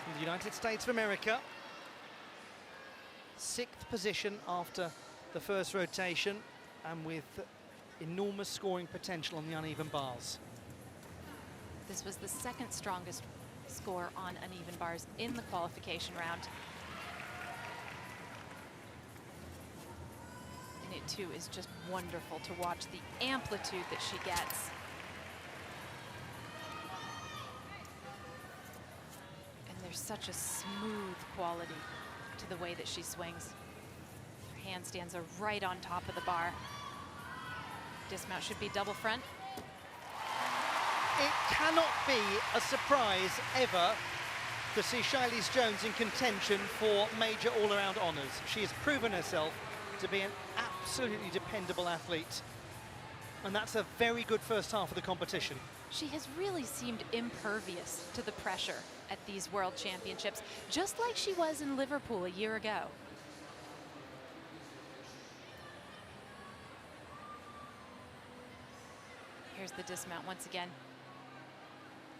from the United States of America. 6th position after the first rotation, and with enormous scoring potential on the uneven bars. This was the second strongest score on uneven bars in the qualification round. And it too is just wonderful to watch the amplitude that she gets. And there's such a smooth quality to the way that she swings. Her handstands are right on top of the bar. Dismount should be double front. It cannot be a surprise ever to see Shilese Jones in contention for major all-around honours. She has proven herself to be an absolutely dependable athlete, and that's a very good first half of the competition. She has really seemed impervious to the pressure at these World Championships, just like she was in Liverpool a year ago. Here's the dismount once again.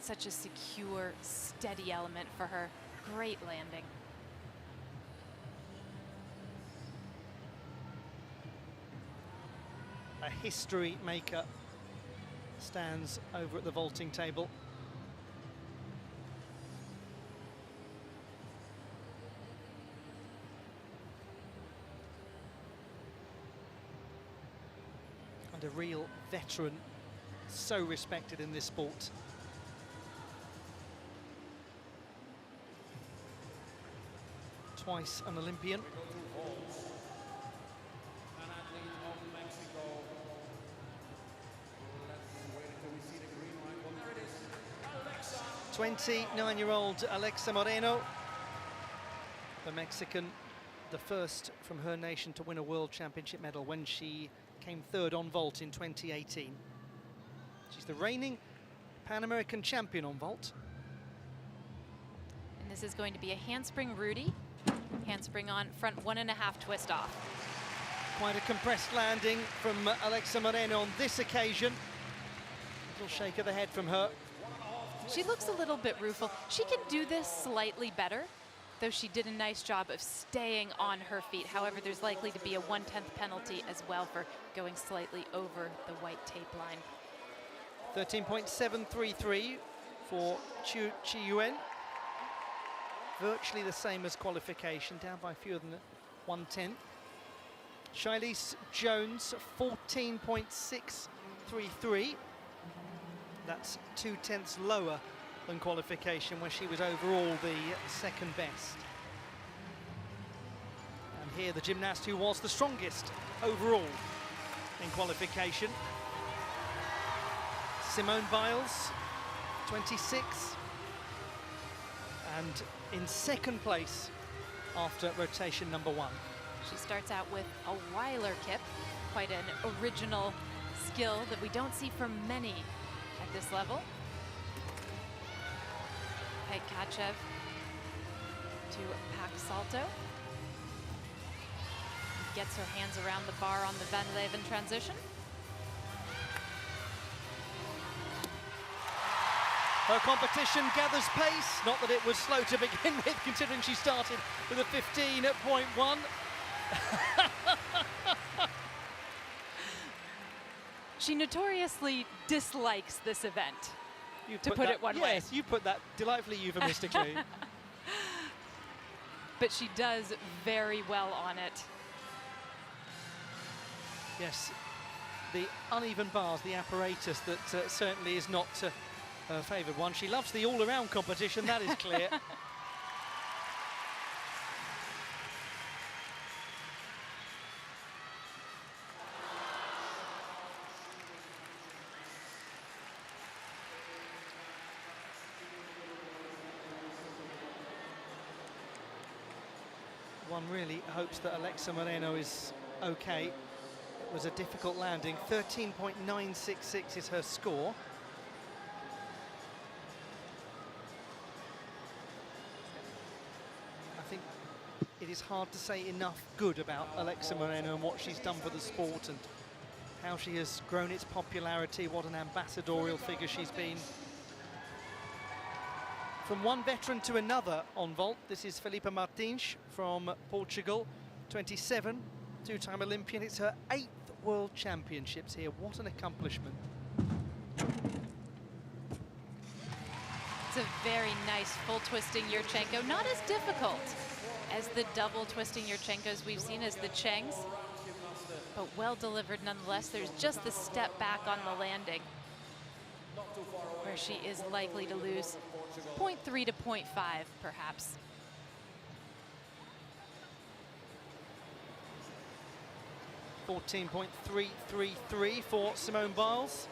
Such a secure, steady element for her. Great landing. A history maker stands over at the vaulting table. And a real veteran, so respected in this sport. Twice an Olympian. An athlete of Mexico. Let's wait until we see the green light. Well, there it is. Alexa. 29-year-old Alexa Moreno, the Mexican, the first from her nation to win a World Championship medal when she came 3rd on vault in 2018. She's the reigning Pan American champion on vault. And this is going to be a handspring Rudy. Handspring on, front 1.5 twist off. Quite a compressed landing from Alexa Moreno on this occasion. Little shake of the head from her. She looks a little bit rueful. She can do this slightly better, though she did a nice job of staying on her feet. However, there's likely to be a 1/10 penalty as well for going slightly over the white tape line. 13.733 for Zhu Qiyuan. virtually the same as qualification, down by fewer than 1/10. Shilese Jones, 14.633. That's 0.2 lower than qualification, where she was overall the second best. And here the gymnast who was the strongest overall in qualification, Simone Biles, 26, and in second place after rotation number 1. She starts out with a Weiler kip, quite an original skill that we don't see from many at this level. Peikachev to pack salto. Gets her hands around the bar on the Van Leeuwen transition. Her competition gathers pace, not that it was slow to begin with, considering she started with a 15.1. She notoriously dislikes this event, to put it one way. Yes, you put that delightfully euphemistically. But she does very well on it. Yes, the uneven bars, the apparatus that certainly is not her favoured one. She loves the all-around competition, that is clear. One really hopes that Alexa Moreno is okay. It was a difficult landing. 13.966 is her score. I think it is hard to say enough good about Alexa Moreno and what she's done for the sport and how she has grown its popularity, what an ambassadorial figure she's been. From one veteran to another on vault, this is Filipa Martins from Portugal, 27, two-time Olympian. It's her 8th World Championships here. What an accomplishment. It's a very nice full twisting Yurchenko. Not as difficult as the double twisting Yurchenkos we've seen as the Chengs, but well delivered nonetheless. There's just the step back on the landing, where she is likely to lose 0.3 to 0.5, perhaps. .333 for Simone Biles.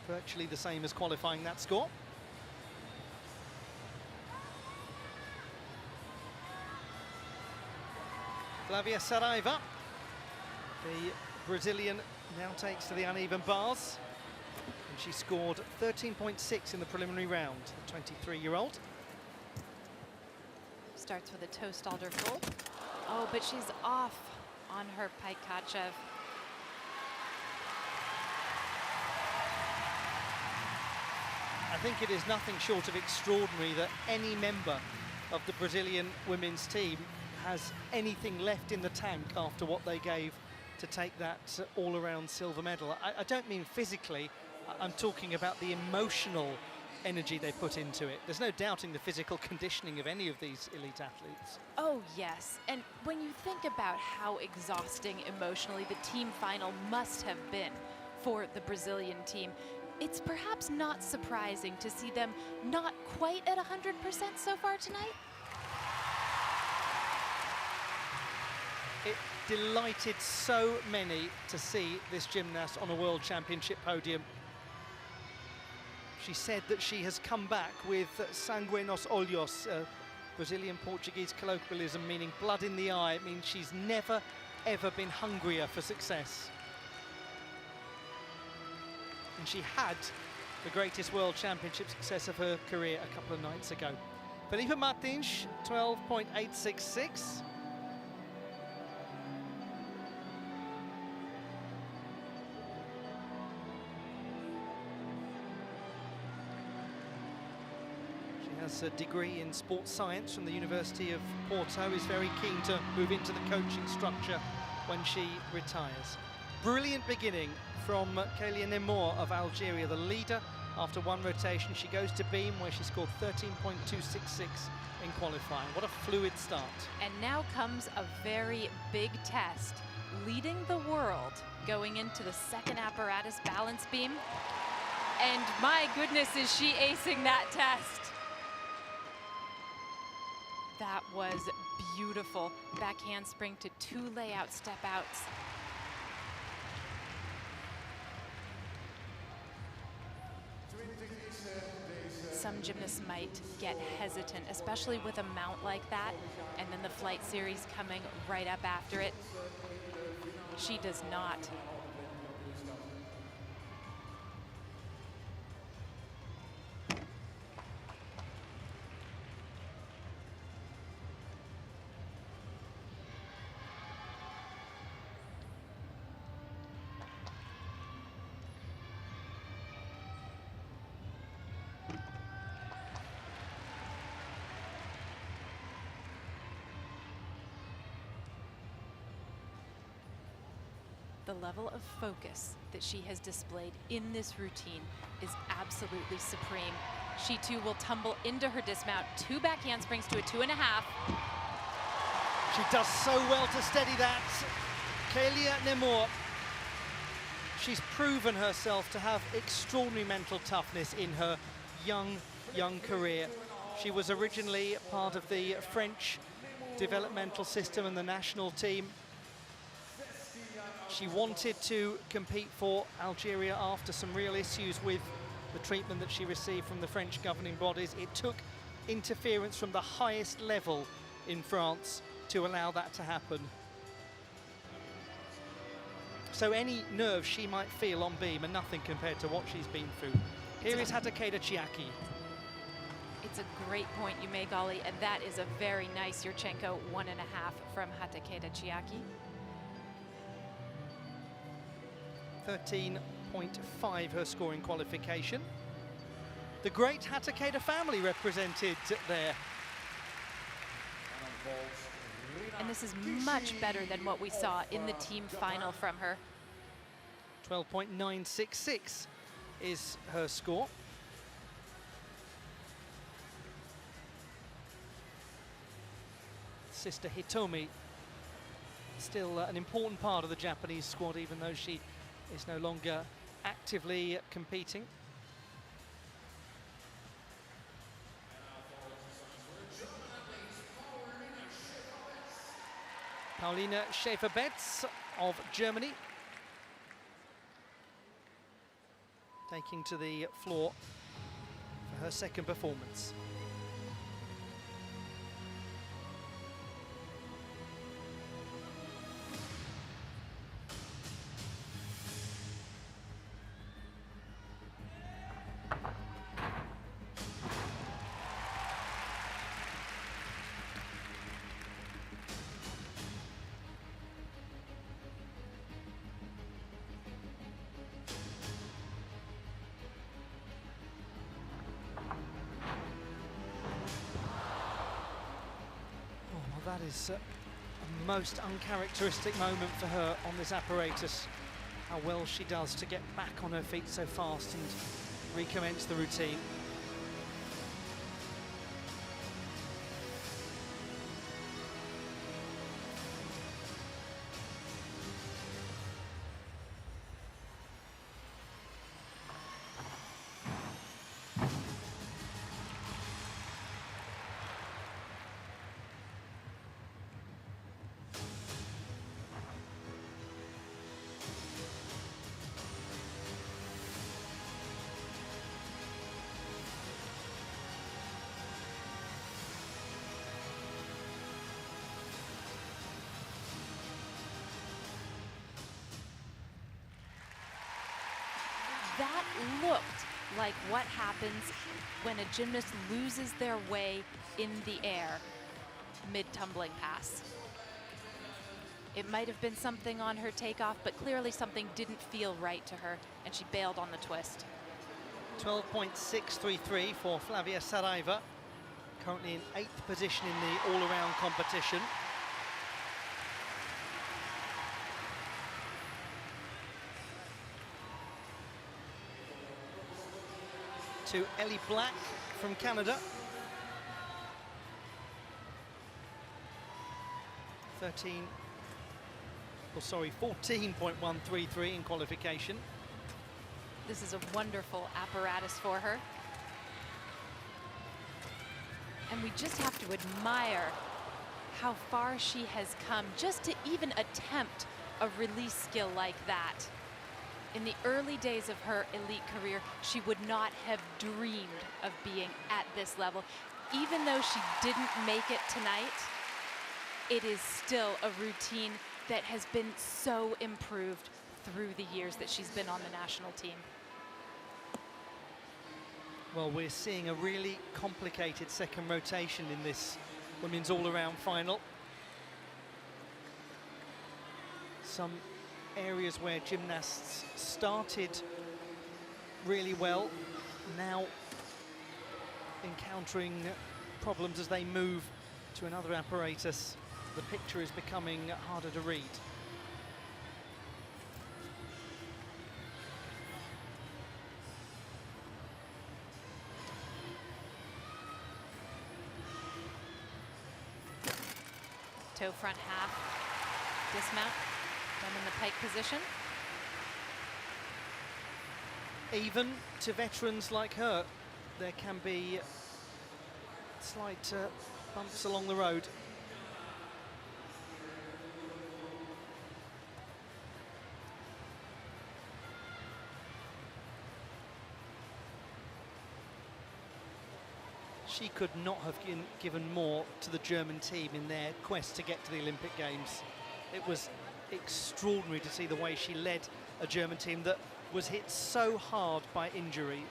Virtually the same as qualifying that score. Flavia Saraiva, the Brazilian, now takes to the uneven bars. And she scored 13.6 in the preliminary round, the 23-year-old. Starts with a toe stalder full. Oh, but she's off on her Peikachev. I think it is nothing short of extraordinary that any member of the Brazilian women's team has anything left in the tank after what they gave to take that all-around silver medal. I don't mean physically, I'm talking about the emotional energy they put into it. There's no doubting the physical conditioning of any of these elite athletes. Oh, yes. And when you think about how exhausting emotionally the team final must have been for the Brazilian team, it's perhaps not surprising to see them not quite at 100% so far tonight. It delighted so many to see this gymnast on a World Championship podium. She said that she has come back with sangue nos olhos, Brazilian Portuguese colloquialism meaning blood in the eye. It means she's never, ever been hungrier for success. And she had the greatest World Championship success of her career a couple of nights ago. Filipa Martins, 12.866. Has a degree in sports science from the University of Porto, is very keen to move into the coaching structure when she retires. brilliant beginning from Kélia Nemour of Algeria, the leader. After one rotation, she goes to beam where she scored 13.266 in qualifying. What a fluid start. And now comes a very big test, leading the world going into the second apparatus balance beam. And my goodness, is she acing that test. That was beautiful. Back handspring to 2 layout step outs. Some gymnasts might get hesitant, especially with a mount like that, and then the flight series coming right up after it. She does not. The level of focus that she has displayed in this routine is absolutely supreme. She too will tumble into her dismount, 2 back handsprings to a 2.5. She does so well to steady that. Kélia Nemour, she's proven herself to have extraordinary mental toughness in her young career. She was originally part of the French developmental system and the national team. She wanted to compete for Algeria after some real issues with the treatment that she received from the French governing bodies. It took interference from the highest level in France to allow that to happen. So any nerves she might feel on beam are nothing compared to what she's been through. Here is Hatakeda Chiaki. It's a great point you make, Olly, and that is a very nice Yurchenko 1.5 from Hatakeda Chiaki. 13.5 her scoring qualification. The great Hatakeda family represented there. And this is much better than what we saw in the team final from her. 12.966 is her score. Sister Hitomi still an important part of the Japanese squad, even though she is no longer actively competing. Paulina Schäfer-Betz of Germany taking to the floor for her second performance. That is a most uncharacteristic moment for her on this apparatus. How well she does to get back on her feet so fast and recommence the routine. That looked like what happens when a gymnast loses their way in the air mid-tumbling pass. It might have been something on her takeoff, but clearly something didn't feel right to her, and she bailed on the twist. 12.633 for Flavia Saraiva, currently in 8th position in the all-around competition. to Ellie Black from Canada. 14.133 in qualification. This is a wonderful apparatus for her. And we just have to admire how far she has come just to even attempt a release skill like that. In the early days of her elite career, she would not have dreamed of being at this level. Even though she didn't make it tonight, it is still a routine that has been so improved through the years that she's been on the national team. Well, we're seeing a really complicated second rotation in this women's all-around final. Some areas where gymnasts started really well, now encountering problems as they move to another apparatus. The picture is becoming harder to read. Toe front half dismount, done in the pike position. Even to veterans like her, there can be slight bumps along the road. She could not have given more to the German team in their quest to get to the Olympic Games. It was extraordinary to see the way she led a German team that was hit so hard by injury.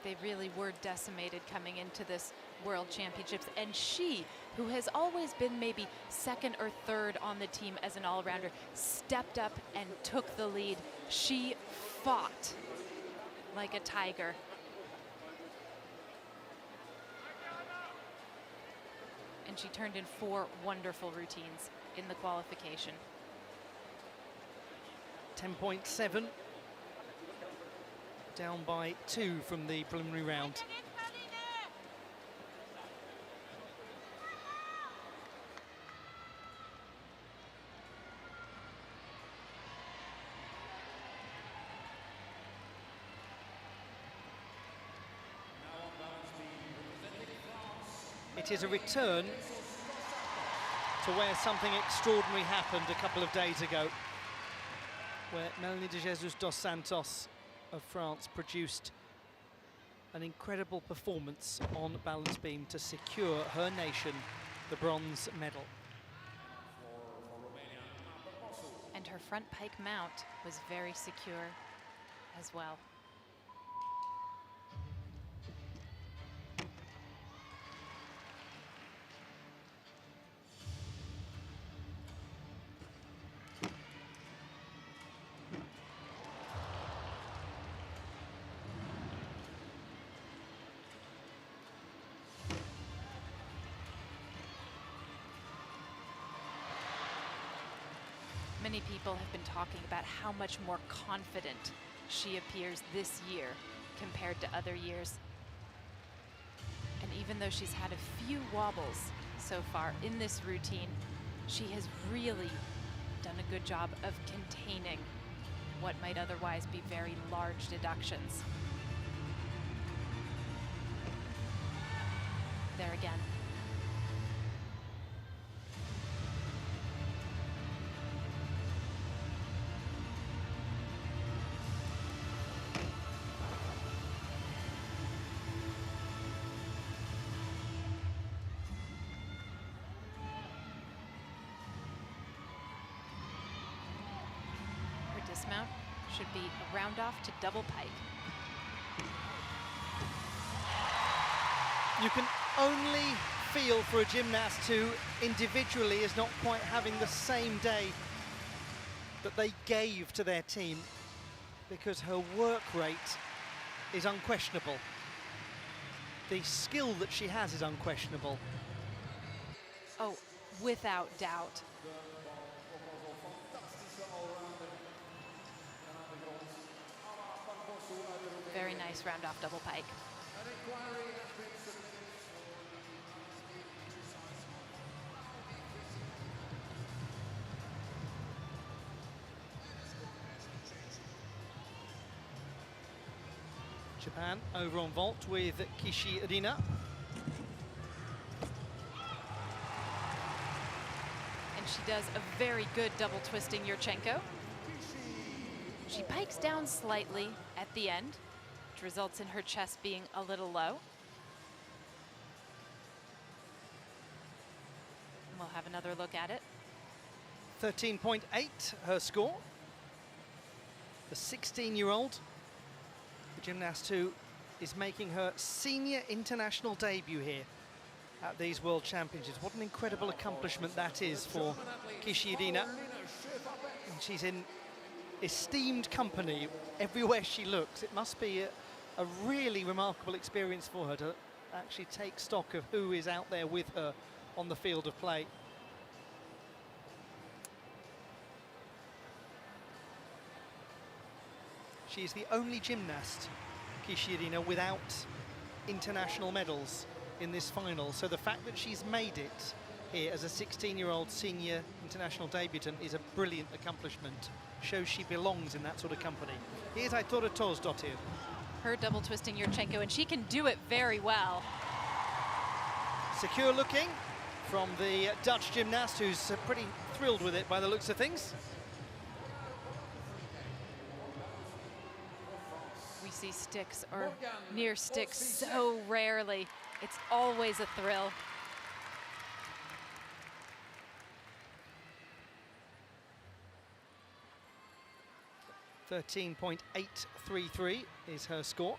They really were decimated coming into this World Championships, and she, who has always been maybe second or third on the team as an all-rounder, stepped up and took the lead. She fought like a tiger. And she turned in 4 wonderful routines in the qualification. 10.7, down by 2 from the preliminary round. It is a return to where something extraordinary happened a couple of days ago, where Melanie de Jesus dos Santos of France produced an incredible performance on balance beam to secure her nation the bronze medal. And her front pike mount was very secure as well. Many people have been talking about how much more confident she appears this year compared to other years. And even though she's had a few wobbles so far in this routine, she has really done a good job of containing what might otherwise be very large deductions. There again. Dismount should be a round off to double pike. You can only feel for a gymnast who individually is not quite having the same day that they gave to their team, because her work rate is unquestionable. The skill that she has is unquestionable. Oh, without doubt. nice round-off double pike. An inquiry has been submitted. Japan over on vault with Kishi Irina. And she does a very good double twisting Yurchenko. She pikes down slightly at the end, which results in her chest being a little low. And we'll have another look at it. 13.8 her score. The 16-year-old, the gymnast who is making her senior international debut here at these World Championships. What an incredible accomplishment that is for Kishi Irina. And she's in esteemed company everywhere she looks. It must be a really remarkable experience for her to actually take stock of who is out there with her on the field of play. She is the only gymnast, Kishi Irina, without international medals in this final. So the fact that she's made it here as a 16-year-old senior international debutant is a brilliant accomplishment. Shows she belongs in that sort of company. Here's Aitora Tozdottir. Her double twisting Yurchenko, and she can do it very well. Secure looking from the Dutch gymnast, who's pretty thrilled with it by the looks of things. We see sticks or near sticks so rarely. It's always a thrill. .833 is her score.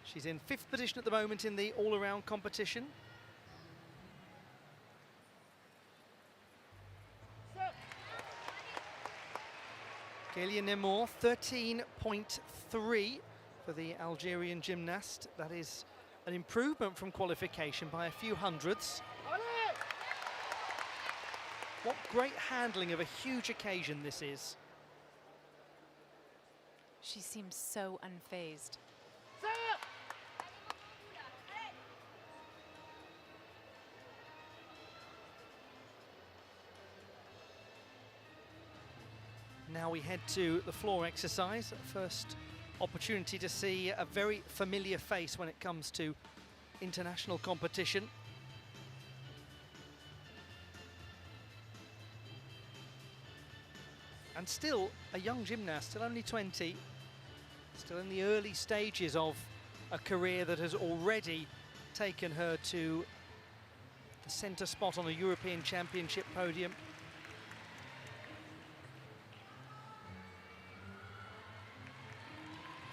She's in 5th position at the moment in the all-around competition. Galia Nemour, 13.3 for the Algerian gymnast. That is an improvement from qualification by a few hundredths. What great handling of a huge occasion this is. She seems so unfazed. Now we head to the floor exercise. First opportunity to see a very familiar face when it comes to international competition. And still a young gymnast, still only 20, still in the early stages of a career that has already taken her to the centre spot on a European Championship podium.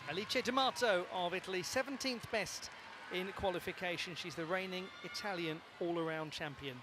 Alice D'Amato of Italy, 17th best in qualification. She's the reigning Italian all-around champion.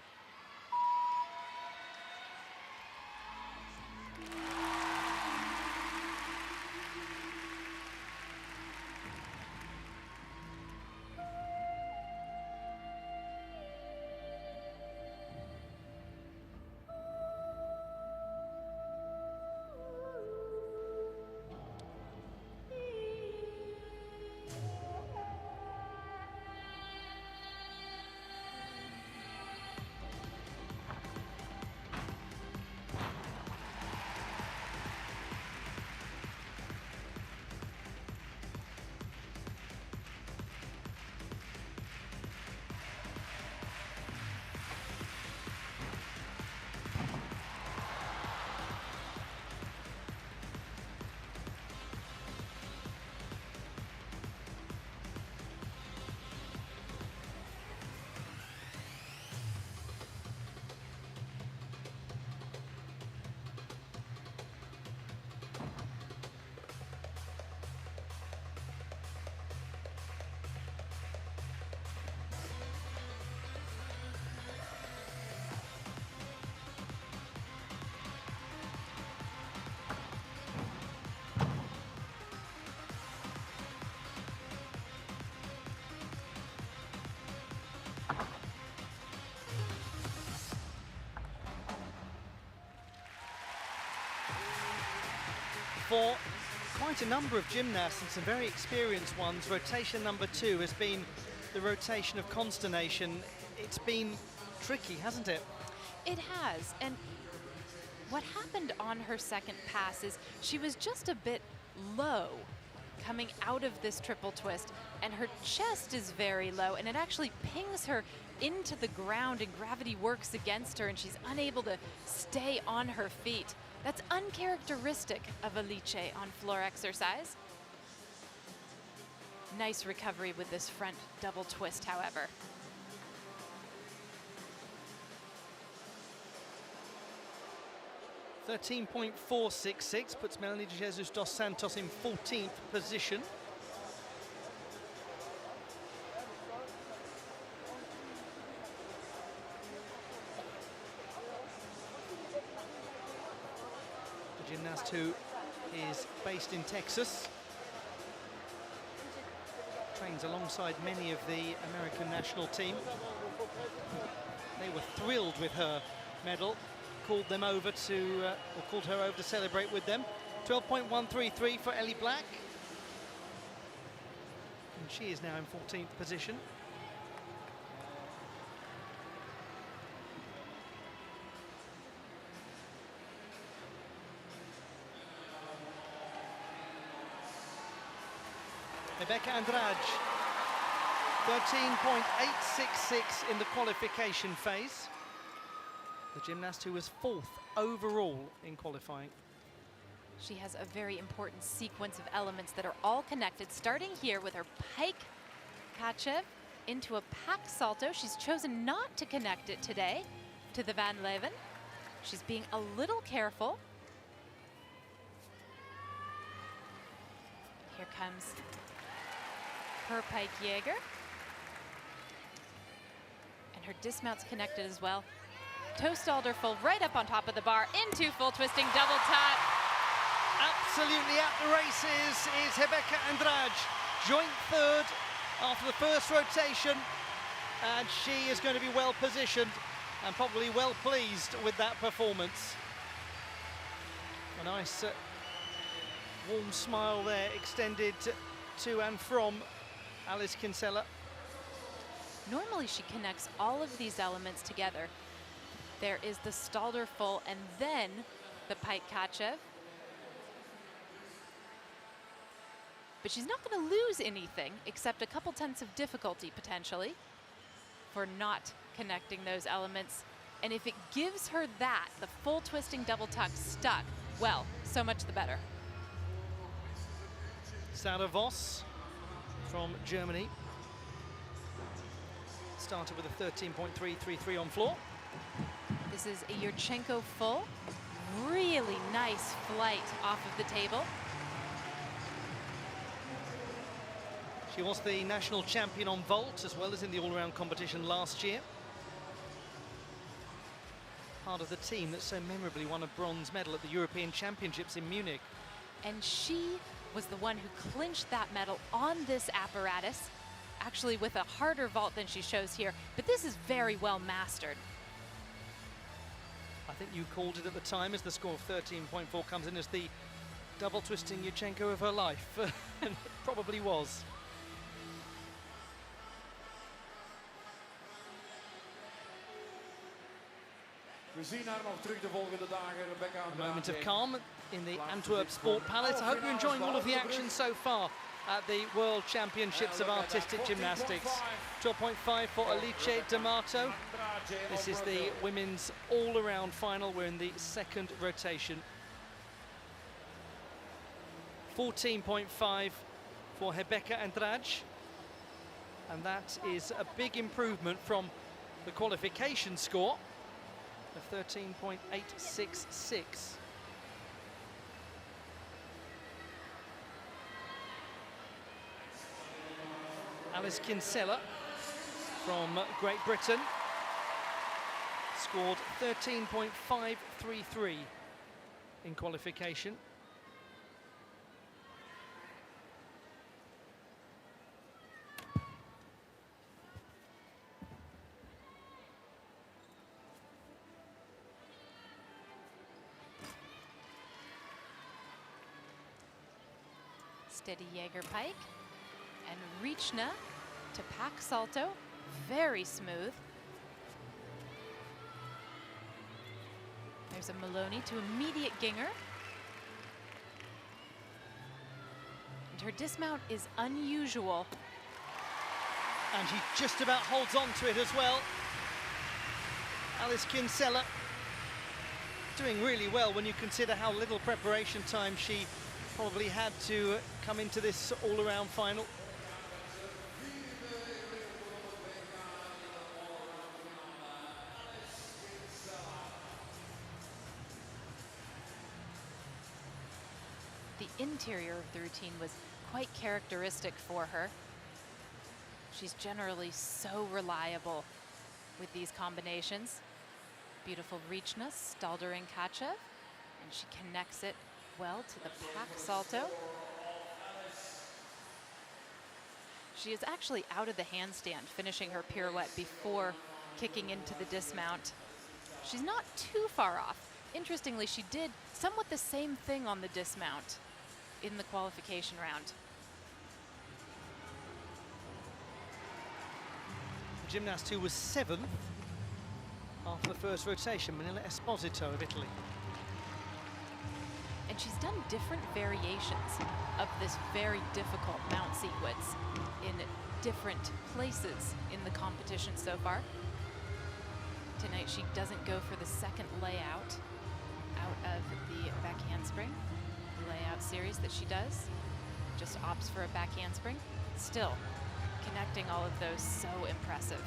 For quite a number of gymnasts and some very experienced ones. Rotation number 2 has been the rotation of consternation. It's been tricky, hasn't it? It has, and what happened on her second pass is she was just a bit low coming out of this triple twist, and her chest is very low, and it actually pings her into the ground, and gravity works against her, and she's unable to stay on her feet. That's uncharacteristic of a liche on floor exercise. Nice recovery with this front double twist, however. .466 puts Melanie de Jesus dos Santos in 14th position. The gymnast who is based in Texas, trains alongside many of the American national team. They were thrilled with her medal. Called them over to, or called her over to celebrate with them. 12.133 for Ellie Black. And she is now in 14th position. Rebecca Andrade, 13.866 in the qualification phase. The gymnast who was 4th overall in qualifying. She has a very important sequence of elements that are all connected, starting here with her pike kachev into a pack salto. She's chosen not to connect it today to the Van Leven. She's being a little careful. Here comes her pike Jaeger. And her dismount's connected as well. Toe stalder full right up on top of the bar into full twisting double top. Absolutely at the races is Rebecca Andrade, joint 3rd after the first rotation, and she is going to be well positioned and probably well pleased with that performance. A nice warm smile there extended to and from Alice Kinsella. Normally she connects all of these elements together. There is the stalder full and then the pike kachev. But she's not going to lose anything except a couple tenths of difficulty potentially for not connecting those elements. And if it gives her that, the full twisting double tuck stuck, well, so much the better. Sarah Voss from Germany started with a 13.333 on floor. This is a Yurchenko full. Really nice flight off of the table. She was the national champion on vault as well as in the all-around competition last year. Part of the team that so memorably won a bronze medal at the European Championships in Munich. And she was the one who clinched that medal on this apparatus, actually with a harder vault than she shows here, but this is very well mastered. I think you called it at the time as the score of 13.4 comes in as the double twisting Yurchenko of her life, and it probably was. A moment of calm in the Antwerp Sport Palace. I hope you're enjoying all of the action so far at the World Championships of Artistic Gymnastics. 12.5 for Alice D'Amato. This is the women's all-around final. We're in the 2nd rotation. 14.5 for Rebecca Andrade. And that is a big improvement from the qualification score of 13.866. Alice Kinsella from Great Britain scored 13.533 in qualification. Steady Jaeger pike. And Riechna to pack salto. Very smooth. There's a Maloney to immediate ginger. And her dismount is unusual. And she just about holds on to it as well. Alice Kinsella doing really well when you consider how little preparation time she probably had to come into this all-around final. The interior of the routine was quite characteristic for her. She's generally so reliable with these combinations. Beautiful Riechna, Staldering Kachev, and she connects it well to the pack salto. She is actually out of the handstand, finishing her pirouette before kicking into the dismount. She's not too far off. Interestingly, she did somewhat the same thing on the dismount in the qualification round. The gymnast who was 7th after the first rotation, Manila Esposito of Italy. And she's done different variations of this very difficult mount sequence in different places in the competition so far. Tonight she doesn't go for the second layout out of the back handspring layout series that she does. Just opts for a back handspring. Still connecting all of those, so impressive.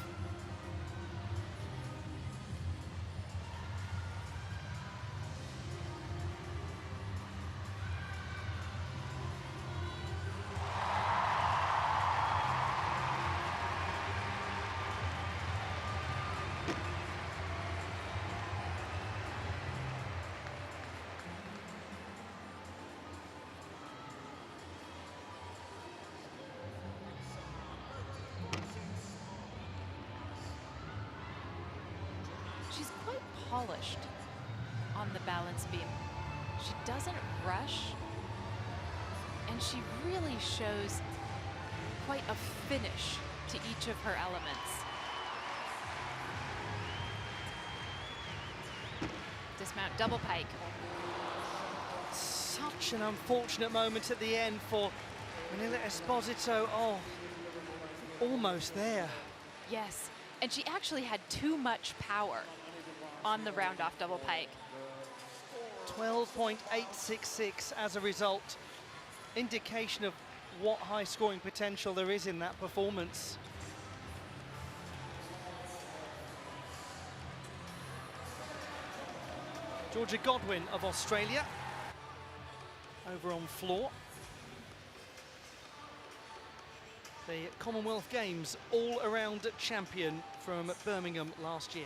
She's quite polished on the balance beam. She doesn't rush, and she really shows quite a finish to each of her elements. Dismount double pike. Such an unfortunate moment at the end for Manila Esposito. Oh, almost there. Yes, and she actually had too much power on the round-off double pike. 12.866 as a result. Indication of what high scoring potential there is in that performance. Georgia Godwin of Australia over on floor. The Commonwealth Games all-around champion from Birmingham last year.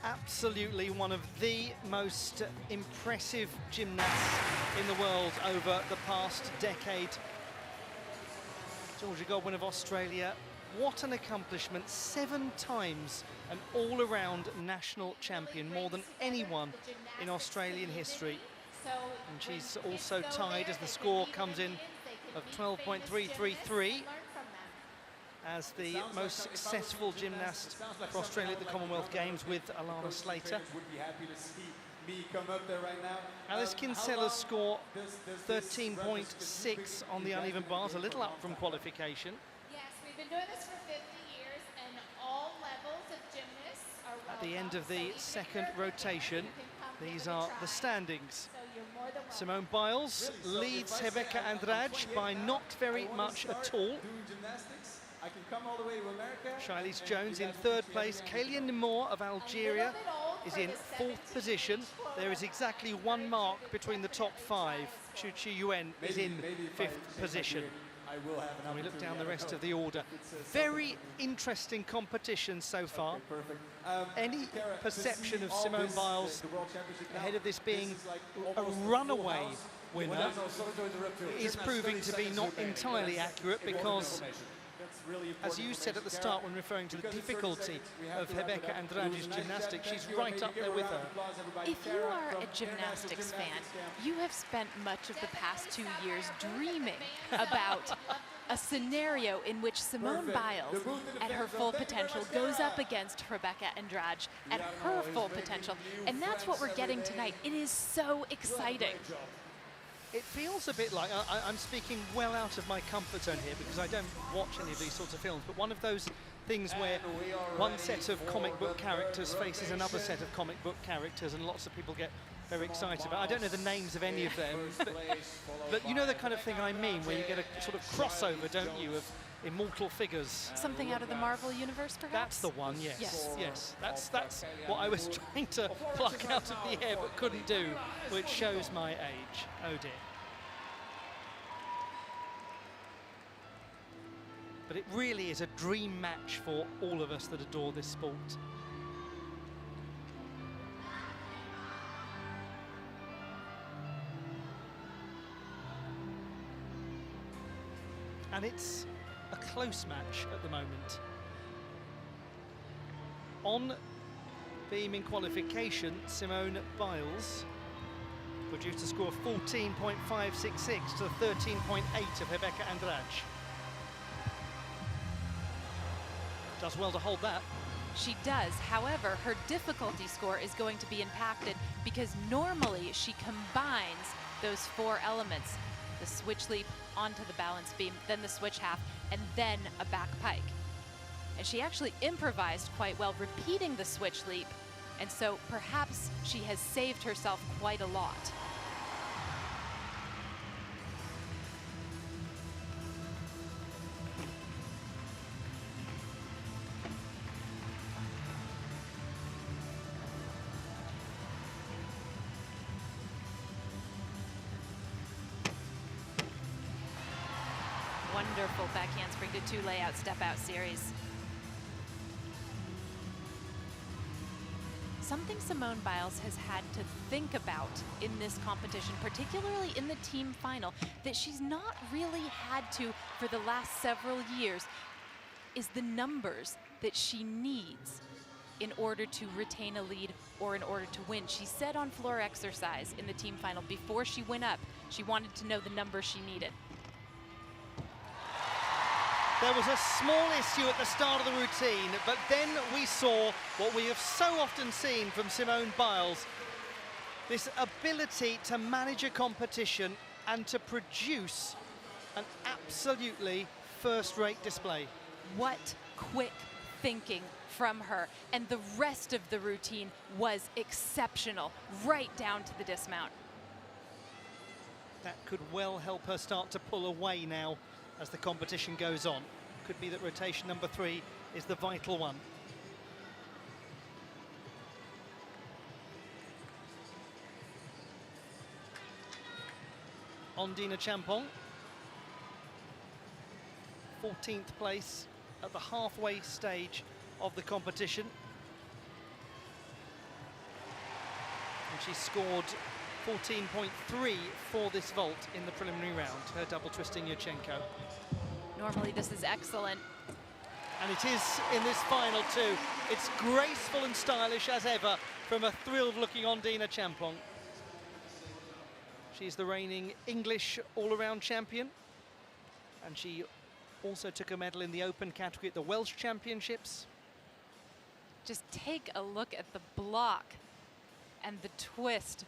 absolutely one of the most impressive gymnasts in the world over the past decade. Georgia Godwin of Australia, what an accomplishment. 7 times an all-around national champion, more than anyone in Australian history. And she's also tied as the score comes in of 12.333 as the most successful gymnast for Australia at the Commonwealth Games with Alana Slater. Alice Kinsella's score 13.6 on the uneven bars, a little up from qualification. Yes, we've been doing this for 50 years, and all levels of gymnasts are welcome. At the end of the second rotation, these are the standings. So you're more than welcome. Simone Biles leads Rebecca Andrade by not very much at all. I can come all the way to America. Charlize Jones in 3rd place. Kalian Nimor of Algeria is in 4th position. There is exactly 1 mark between the top 5. Chu Chi Yuen is in 5th position. And we look down the rest of the order. Very interesting competition so far. Any perception of Simone Biles ahead of this being a runaway winner is proving to be not entirely accurate, because as you said at the start when referring to the difficulty of Rebecca Andrade's gymnastics, she's right up there with her. If you are a gymnastics fan, you have spent much of the past 2 years dreaming about a scenario in which Simone Biles, at her full potential, goes up against Rebecca Andrade at her full potential. And that's what we're getting tonight. It is so exciting. It feels a bit like, I'm speaking well out of my comfort zone here because I don't watch any of these sorts of films, but one of those things where one set of comic book characters faces another set of comic book characters and lots of people get very excited about. I don't know the names of any of them, but you know the kind of thing I mean, where you get a sort of crossover, don't you, of immortal figures. Something out of the Marvel universe, perhaps? That's the one, yes. Yes. That's what I was trying to pluck out of the air but couldn't do, which shows my age. Oh dear. But it really is a dream match for all of us that adore this sport. And it's a close match at the moment. On beam in qualification, Simone Biles produced a score of 14.566 to the 13.8 of Rebecca Andrade. Does well to hold that. She does. However, her difficulty score is going to be impacted because normally she combines those 4 elements: the switch leap onto the balance beam, then the switch half, and then a back pike. And she actually improvised quite well, repeating the switch leap, and so perhaps she has saved herself quite a lot. Wonderful back handspring to 2 layout step out series. Something Simone Biles has had to think about in this competition, particularly in the team final, that she's not really had to for the last several years, is the numbers that she needs in order to retain a lead or in order to win. She said on floor exercise in the team final, before she went up, she wanted to know the number she needed. There was a small issue at the start of the routine, but then we saw what we have so often seen from Simone Biles, this ability to manage a competition and to produce an absolutely first-rate display. What quick thinking from her, and the rest of the routine was exceptional, right down to the dismount. That could well help her start to pull away now as the competition goes on. Could be that rotation number 3 is the vital one. Ondina Champong, 14th place at the halfway stage of the competition. And she scored 14.3 for this vault in the preliminary round, her double twisting Yurchenko. Normally this is excellent. And it is in this final too. It's graceful and stylish as ever from a thrilled-looking Ondina Champong. She's the reigning English all-around champion. And she also took a medal in the open category at the Welsh Championships. Just take a look at the block and the twist.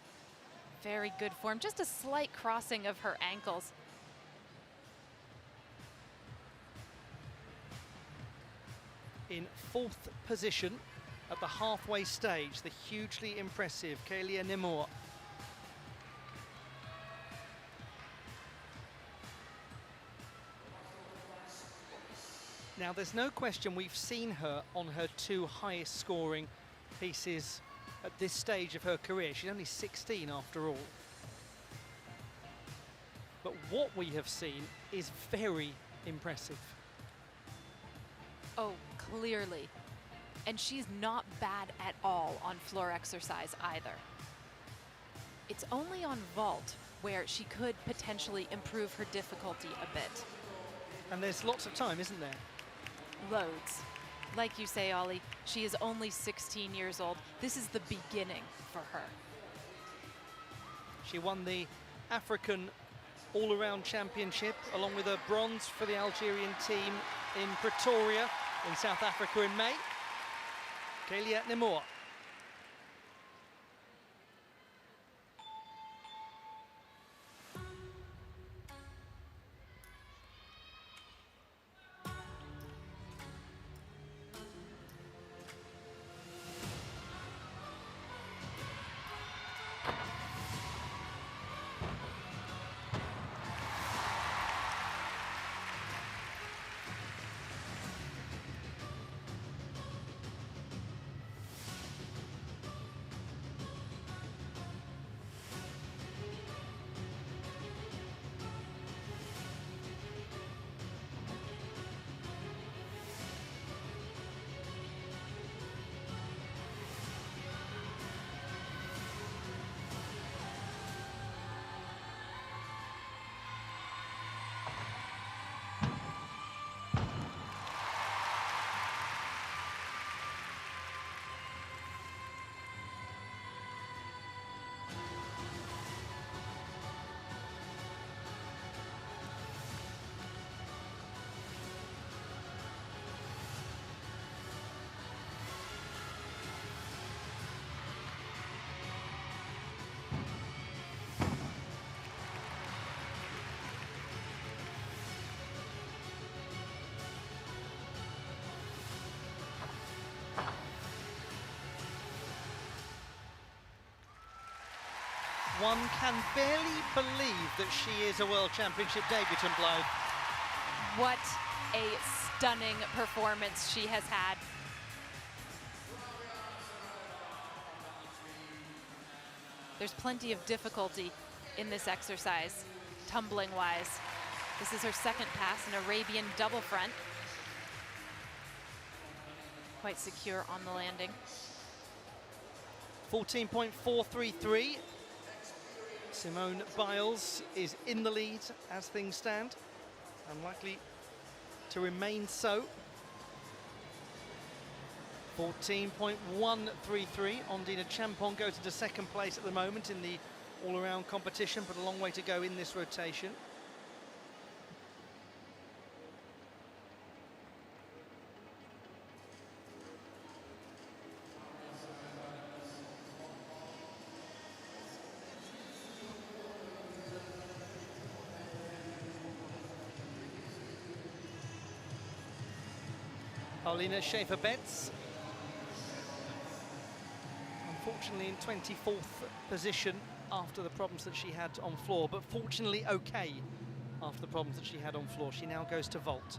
Very good form. Just a slight crossing of her ankles. In fourth position at the halfway stage, the hugely impressive Kelia Nemor. Now, there's no question we've seen her on her two highest scoring pieces at this stage of her career. She's only 16 after all. But what we have seen is very impressive. Oh, clearly. And she's not bad at all on floor exercise either. It's only on vault where she could potentially improve her difficulty a bit. And there's lots of time, isn't there? Loads. Like you say, Olly, she is only 16 years old. This is the beginning for her. She won the African all-around championship along with a bronze for the Algerian team in Pretoria in South Africa in May. Kelia Nemor. One can barely believe that she is a World Championship debutant, Blythe. What a stunning performance she has had. There's plenty of difficulty in this exercise, tumbling-wise. This is her second pass, an Arabian double front. Quite secure on the landing. 14.433. Simone Biles is in the lead as things stand, and likely to remain so. 14.133. Ondina Champong goes into second place at the moment in the all-around competition, but a long way to go in this rotation. Paulina Schaefer-Betz, unfortunately in 24th position after the problems that she had on floor, but fortunately okay after the problems that she had on floor. She now goes to vault.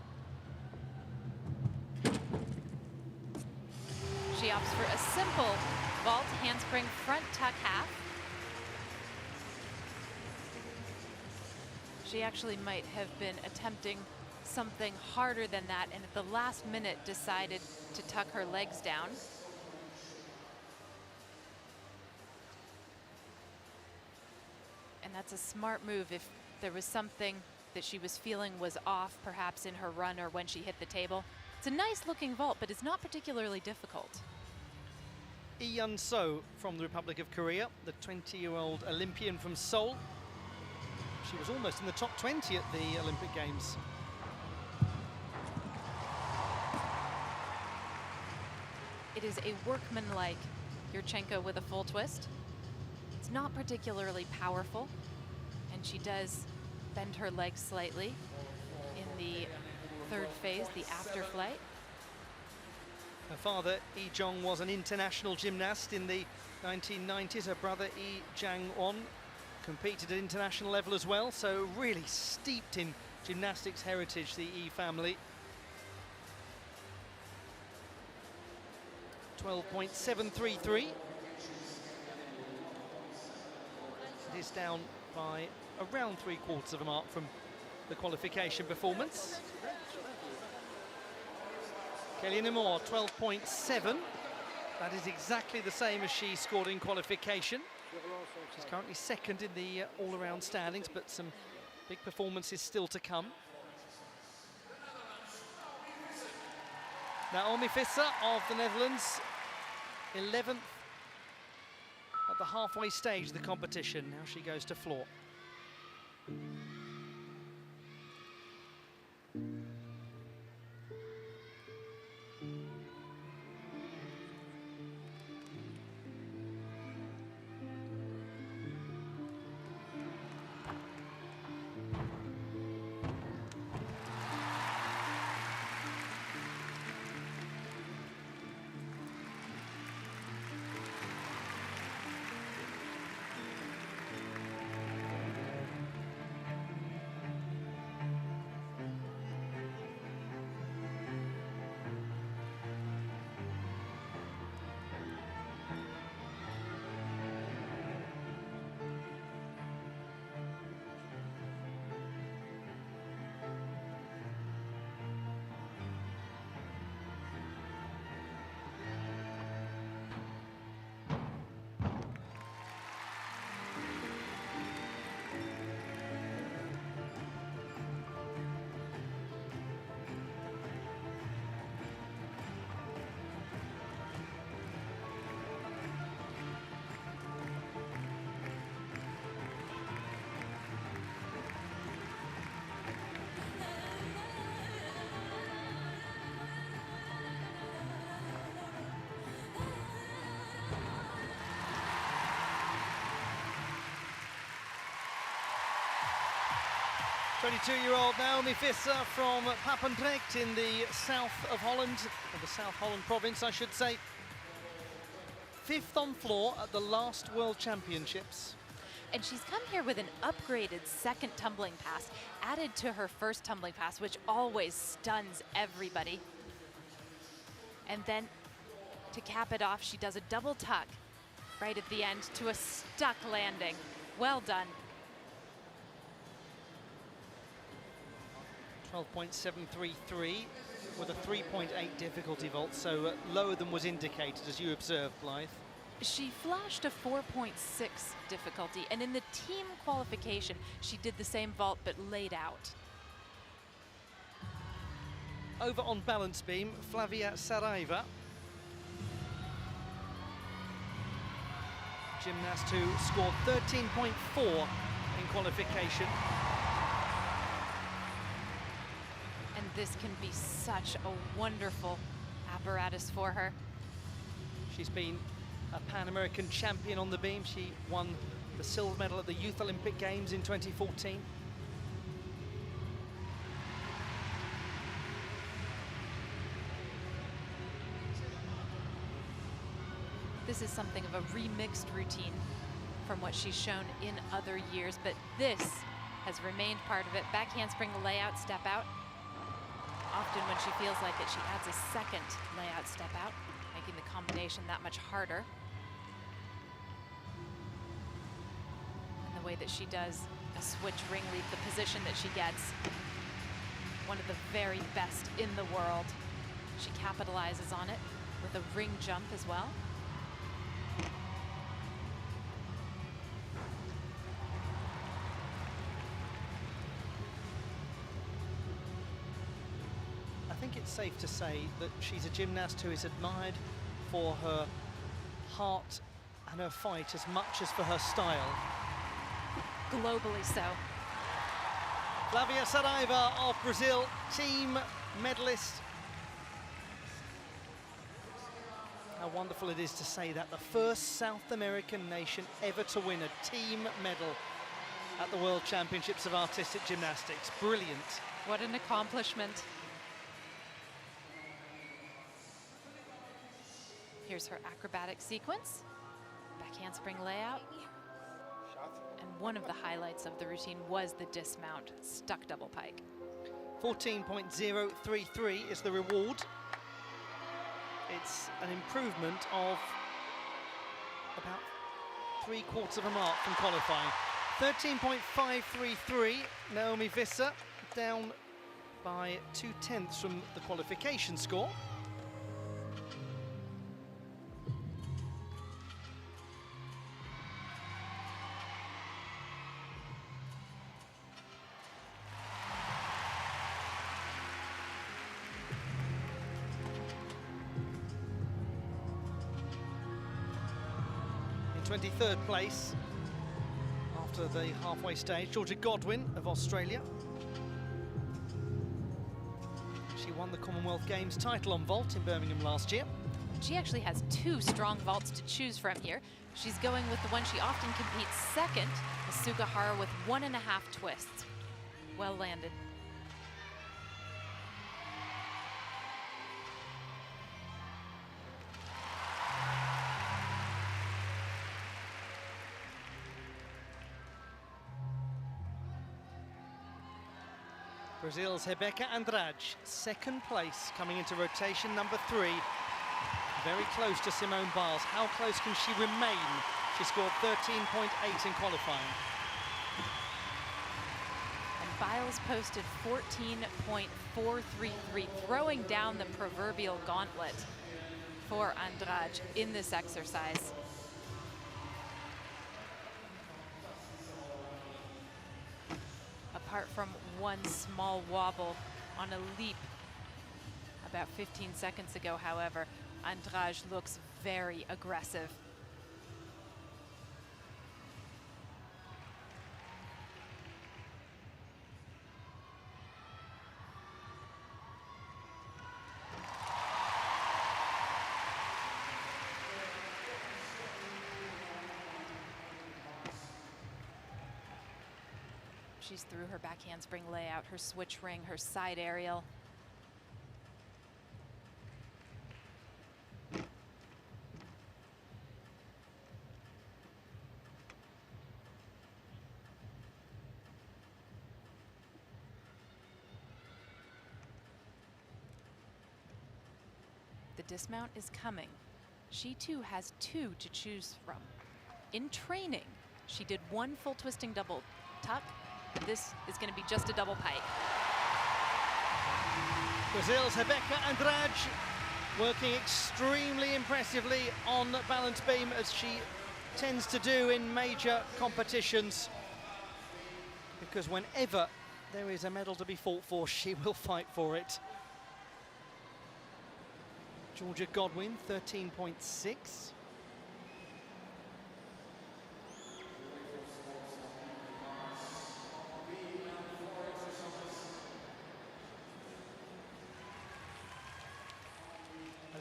She opts for a simple vault handspring front tuck half. She actually might have been attempting something harder than that, and at the last minute decided to tuck her legs down. That's a smart move. If there was something that she was feeling was off, perhaps in her run or when she hit the table. It's a nice looking vault, but it's not particularly difficult. Lee Yun-so from the Republic of Korea, the 20-year-old Olympian from Seoul. She was almost in the top 20 at the Olympic Games. It is a workmanlike Yurchenko with a full twist. It's not particularly powerful, and she does bend her legs slightly in the third phase, the after flight. Her father, Lee Jong, was an international gymnast in the 1990s. Her brother, Lee Jang-won, competed at international level as well, so really steeped in gymnastics heritage, the Lee family. 12.733. It is down by around 3/4 of a mark from the qualification performance. Kelly Moore, 12.7. That is exactly the same as she scored in qualification. She's currently second in the all-around standings, but some big performances still to come. Naomi Visser of the Netherlands, 11th at the halfway stage of the competition. Now she goes to floor. Twenty-two-year-old Naomi Visser from Papendrecht in the south of Holland, or the South Holland province, I should say. 5th on floor at the last World Championships. And she's come here with an upgraded second tumbling pass, added to her first tumbling pass, which always stuns everybody. And then to cap it off, she does a double tuck right at the end to a stuck landing. Well done. 12.733 with a 3.8 difficulty vault, so lower than was indicated, as you observed, Blythe. She flashed a 4.6 difficulty, and in the team qualification, she did the same vault but laid out. Over on balance beam, Flavia Saraiva, gymnast who scored 13.4 in qualification. And this can be such a wonderful apparatus for her. She's been a Pan-American champion on the beam. She won the silver medal at the Youth Olympic Games in 2014. This is something of a remixed routine from what she's shown in other years, but this has remained part of it. Back handspring layout, step out. Often when she feels like it, she adds a second layout step out, making the combination that much harder. And the way that she does a switch ring leap, the position that she gets, one of the very best in the world. She capitalizes on it with a ring jump as well. think it's safe to say that she's a gymnast who is admired for her heart and her fight as much as for her style. Globally so. Flavia Saraiva of Brazil, team medalist. How wonderful it is to say that, the first South American nation ever to win a team medal at the World Championships of Artistic Gymnastics. Brilliant. What an accomplishment. Here's her acrobatic sequence. Back handspring layout. And one of the highlights of the routine was the dismount, stuck double pike. 14.033 is the reward. It's an improvement of about 3/4 of a mark from qualifying. 13.533, Naomi Visser, down by 2/10 from the qualification score. In 23rd place, after the halfway stage, Georgia Godwin of Australia. She won the Commonwealth Games title on vault in Birmingham last year. She actually has 2 strong vaults to choose from here. She's going with the one she often competes second, the Sugahara, with 1.5 twists. Well landed. Brazil's Rebeca Andrade, second place, coming into rotation number 3. Very close to Simone Biles. How close can she remain? She scored 13.8 in qualifying. And Biles posted 14.433, throwing down the proverbial gauntlet for Andrade in this exercise. Apart from one small wobble on a leap about 15 seconds ago, however, Andrade looks very aggressive. She's through her back handspring layout, her switch ring, her side aerial. The dismount is coming. She too has 2 to choose from. In training, she did 1 full twisting double tuck. This is going to be just a double pike. Brazil's Rebeca Andrade working extremely impressively on balance beam, as she tends to do in major competitions, because whenever there is a medal to be fought for, she will fight for it. Georgia Godwin, 13.6.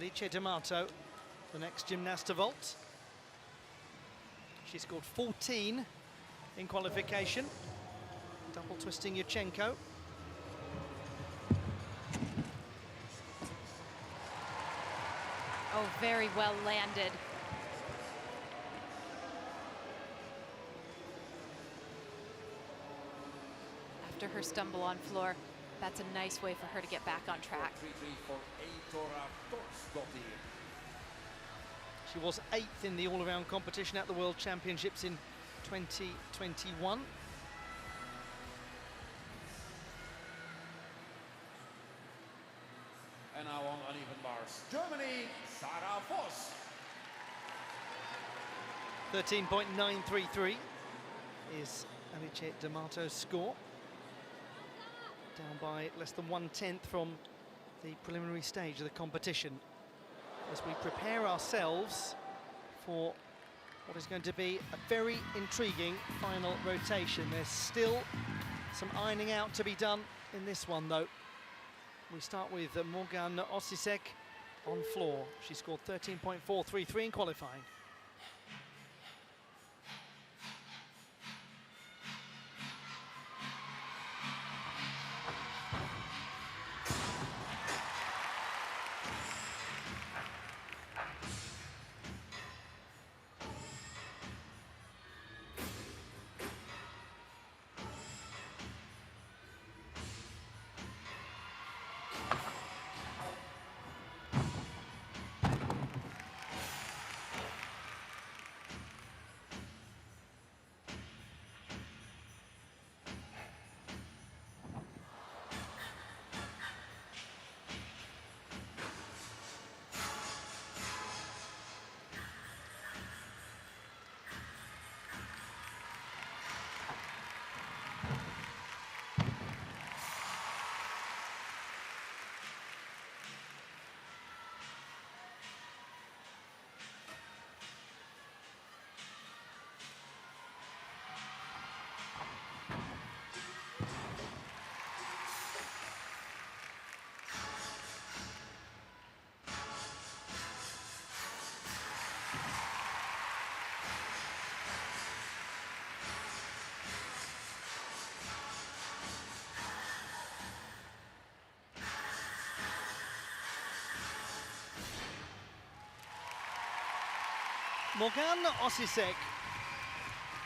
Alice D'Amato, the next gymnast to vault. She scored 14 in qualification. Double twisting Yurchenko. Oh, very well landed. After her stumble on floor, that's a nice way for her to get back on track. She was 8th in the all-around competition at the World Championships in 2021. And now on uneven bars, Germany, Sarah Voss. 13.933 is Alice D'Amato's score. Down by less than 1/10 from the preliminary stage of the competition as we prepare ourselves for what is going to be a very intriguing final rotation. There's still some ironing out to be done in this one, though. We start with Morgane Osisek on floor. She scored 13.433 in qualifying. Morgane Osisek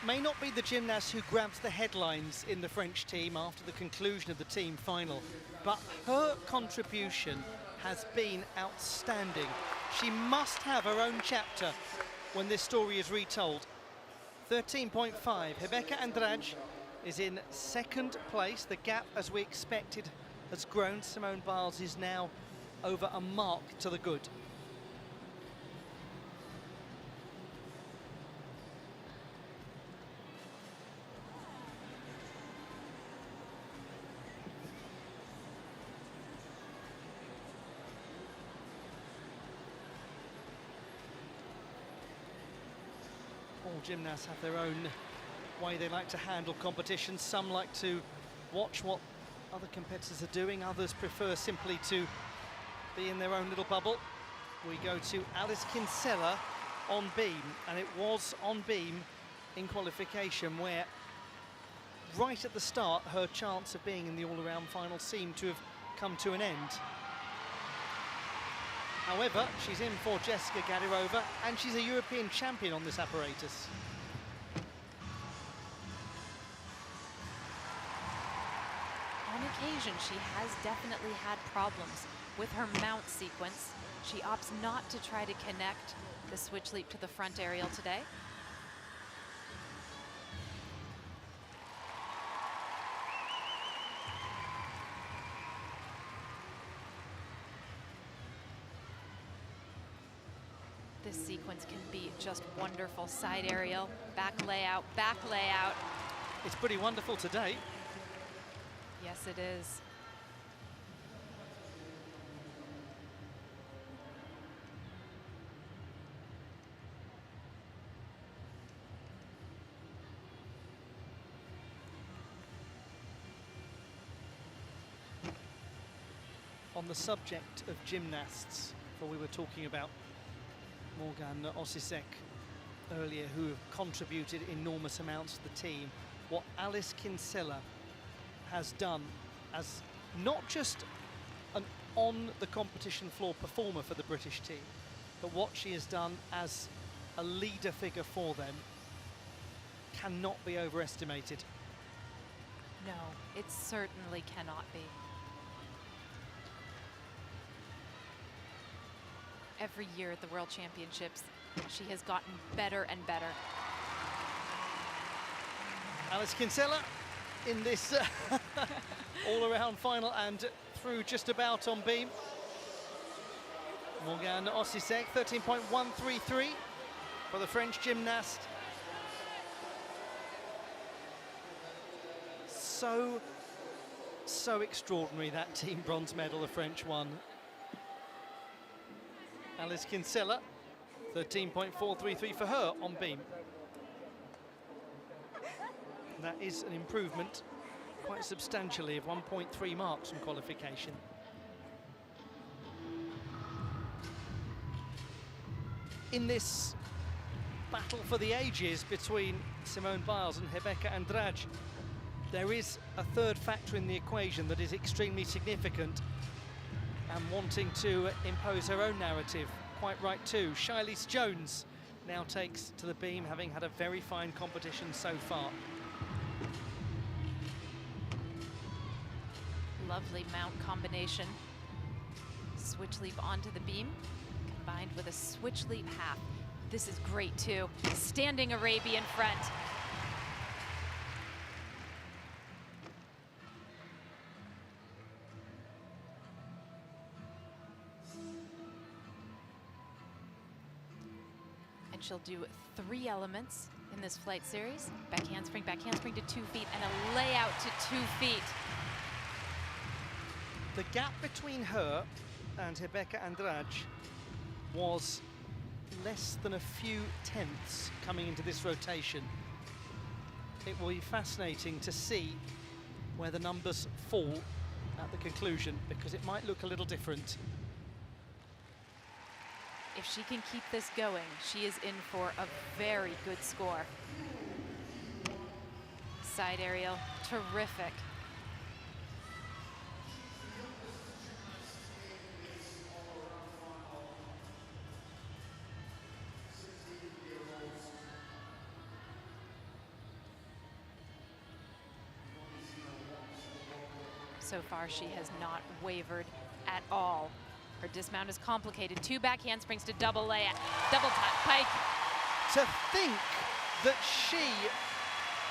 may not be the gymnast who grabs the headlines in the French team after the conclusion of the team final, but her contribution has been outstanding. She must have her own chapter when this story is retold. 13.5. Rebecca Andrade is in second place. The gap, as we expected, has grown. Simone Biles is now over a mark to the good. All gymnasts have their own way they like to handle competition. Some like to watch what other competitors are doing. Others prefer simply to be in their own little bubble. We go to Alice Kinsella on beam, and it was on beam in qualification where right at the start her chance of being in the all-around final seemed to have come to an end. However, she's in for Jessica Gadirova, and she's a European champion on this apparatus. On occasion, she has definitely had problems with her mount sequence. She opts not to try to connect the switch leap to the front aerial today. This sequence can be just wonderful. Side aerial, back layout, back layout. It's pretty wonderful today. Yes, it is. On the subject of gymnasts, for we were talking about Morgane Osisek earlier, who have contributed enormous amounts to the team. What Alice Kinsella has done as not just an on-the-competition floor performer for the British team, but what she has done as a leader figure for them cannot be overestimated. No, it certainly cannot be. Every year at the World Championships, she has gotten better and better. Alice Kinsella in this all-around final and through just about on beam. Morgane Osisek, 13.133 for the French gymnast. so extraordinary, that team bronze medal the French won. Alice Kinsella, 13.433 for her on beam. That is an improvement quite substantially of 1.3 marks from qualification. In this battle for the ages between Simone Biles and Rebecca Andrade, there is a third factor in the equation that is extremely significant and wanting to impose her own narrative. Quite right too. Charlize Jones now takes to the beam, having had a very fine competition so far. Lovely mount combination. Switch leap onto the beam, combined with a switch leap half. This is great too. Standing Arabian front. And she'll do 3 elements in this flight series. Back handspring to 2 feet, and a layout to 2 feet. The gap between her and Rebecca Andrade was less than a few tenths coming into this rotation. It will be fascinating to see where the numbers fall at the conclusion, because it might look a little different. If she can keep this going, she is in for a very good score. Side aerial, terrific. So far, she has not wavered at all. Her dismount is complicated. 2 back handsprings to double pike. To think that she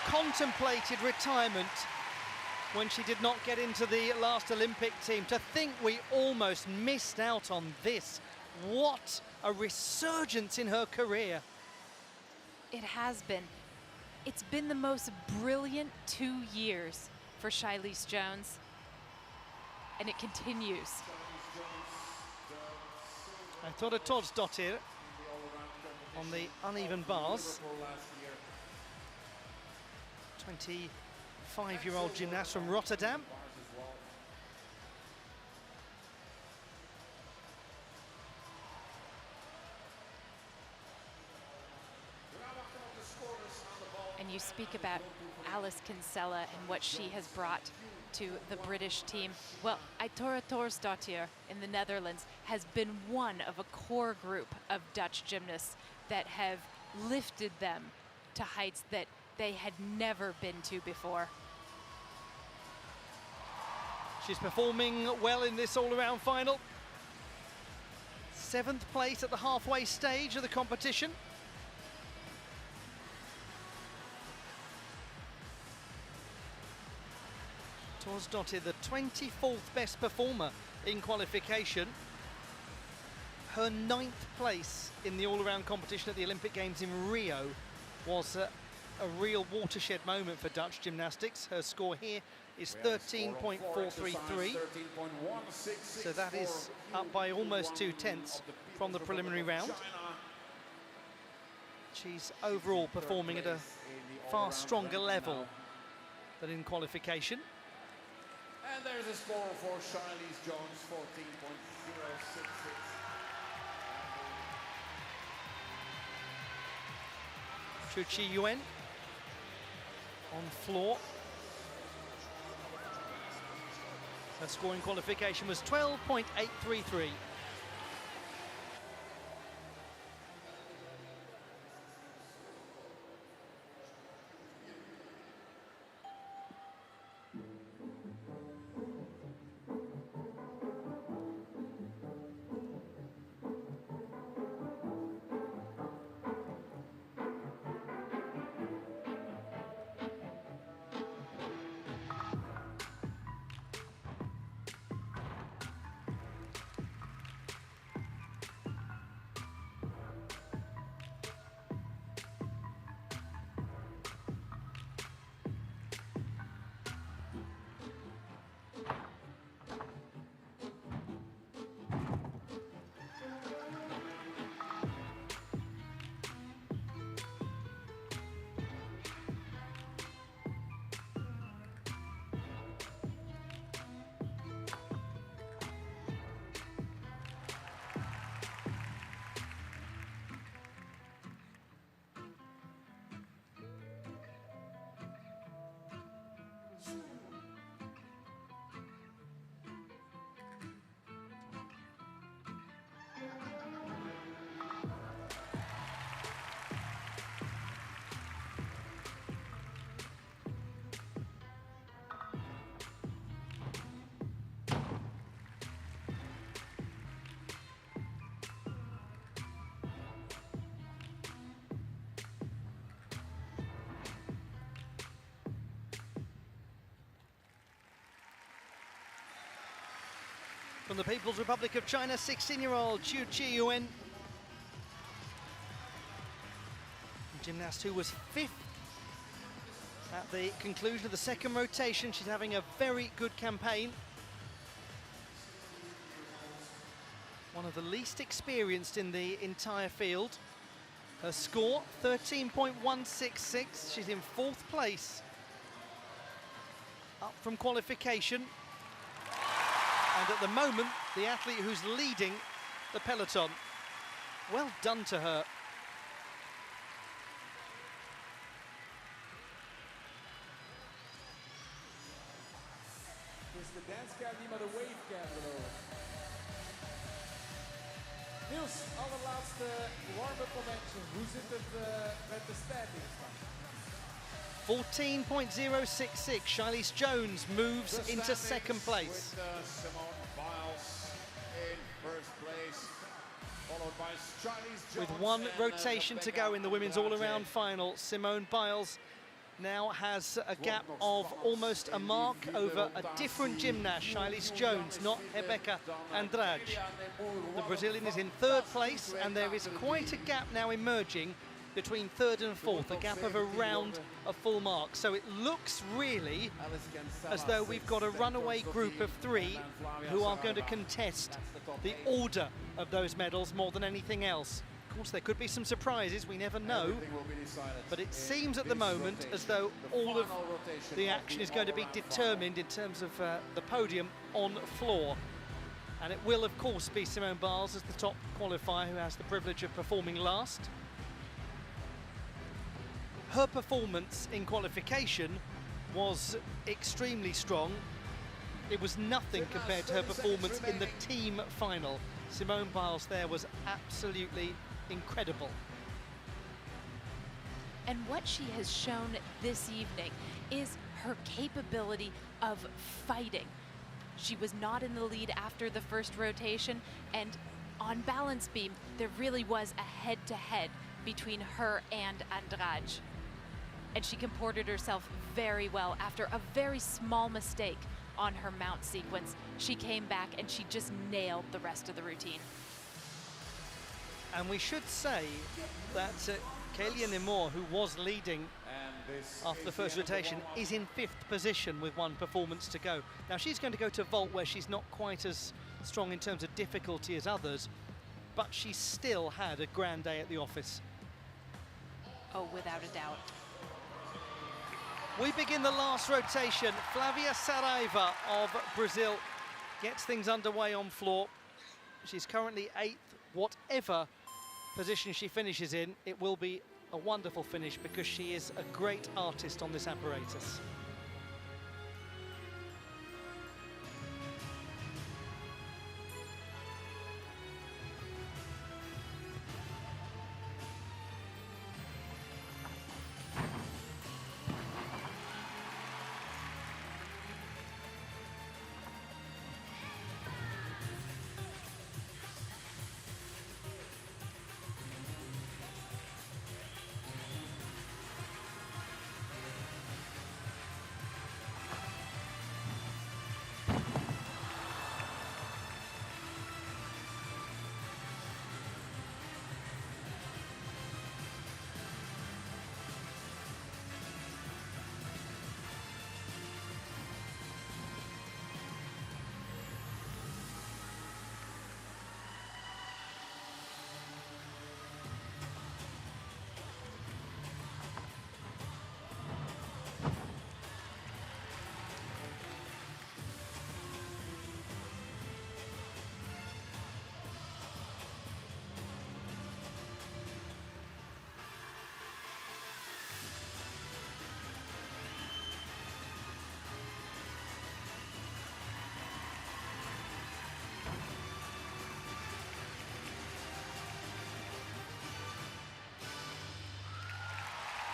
contemplated retirement when she did not get into the last Olympic team. To think we almost missed out on this. What a resurgence in her career. It has been. It's been the most brilliant 2 years for Charlize Jones. And it continues. Antwerp Torsdottir on the uneven bars. 25-year-old gymnast from Rotterdam. And you speak about Alice Kinsella and what she has brought to the British team. Well, Antwerp Torsdottir in the Netherlands has been one of a core group of Dutch gymnasts that have lifted them to heights that they had never been to before. She's performing well in this all-around final. 7th place at the halfway stage of the competition. Torsdottir, the 24th best performer in qualification. Her 9th place in the all-around competition at the Olympic Games in Rio was a real watershed moment for Dutch gymnastics. Her score here is 13.433. So that is up by almost 2 tenths from the preliminary round. She's overall performing at a far stronger level than in qualification. And there's a score for Charlize Jones, 14.066. Chu Chi Yuen on floor. Her score in qualification was 12.833. From the People's Republic of China, 16-year-old Chu Chi-Yuen. Gymnast who was 5th at the conclusion of the second rotation. She's having a very good campaign. One of the least experienced in the entire field. Her score, 13.166. She's in 4th place. Up from qualification. And at the moment, the athlete who's leading the peloton. Well done to her. Dus de dancecam die maar de wavecam geloven. Niels, allerlaatste warm-up momentje. Hoe zit het met de standings dan? 14.066. Charlize Jones moves into 2nd place. With Simone Biles in 1st place, followed by Charlize Jones. With one rotation to go in the women's all-around final, Simone Biles now has a gap of almost a mark over a different gymnast, Charlize Jones, not Rebecca Andrade. The Brazilian is in 3rd place, and there is quite a gap now emerging between 3rd and 4th, a gap of around a full mark. So it looks really as though we've got a runaway group of 3 who are going to contest the order of those medals more than anything else. Of course, there could be some surprises, we never know, but it seems at the moment as though all of the action is going to be determined in terms of the podium on floor. And it will, of course, be Simone Biles as the top qualifier, who has the privilege of performing last. Her performance in qualification was extremely strong. It was nothing compared to her performance in the team final. Simone Biles there was absolutely incredible. And what she has shown this evening is her capability of fighting. She was not in the lead after the first rotation, and on balance beam, there really was a head-to-head between her and Andrade. And she comported herself very well after a very small mistake on her mount sequence. She came back and she just nailed the rest of the routine. And we should say that Kélia Nemor, who was leading after the first rotation, is in 5th position with one performance to go. Now she's going to go to vault where she's not quite as strong in terms of difficulty as others, but she still had a grand day at the office. Oh, without a doubt. We begin the last rotation. Flavia Saraiva of Brazil gets things underway on floor. She's currently 8th. Whatever position she finishes in, it will be a wonderful finish because she is a great artist on this apparatus.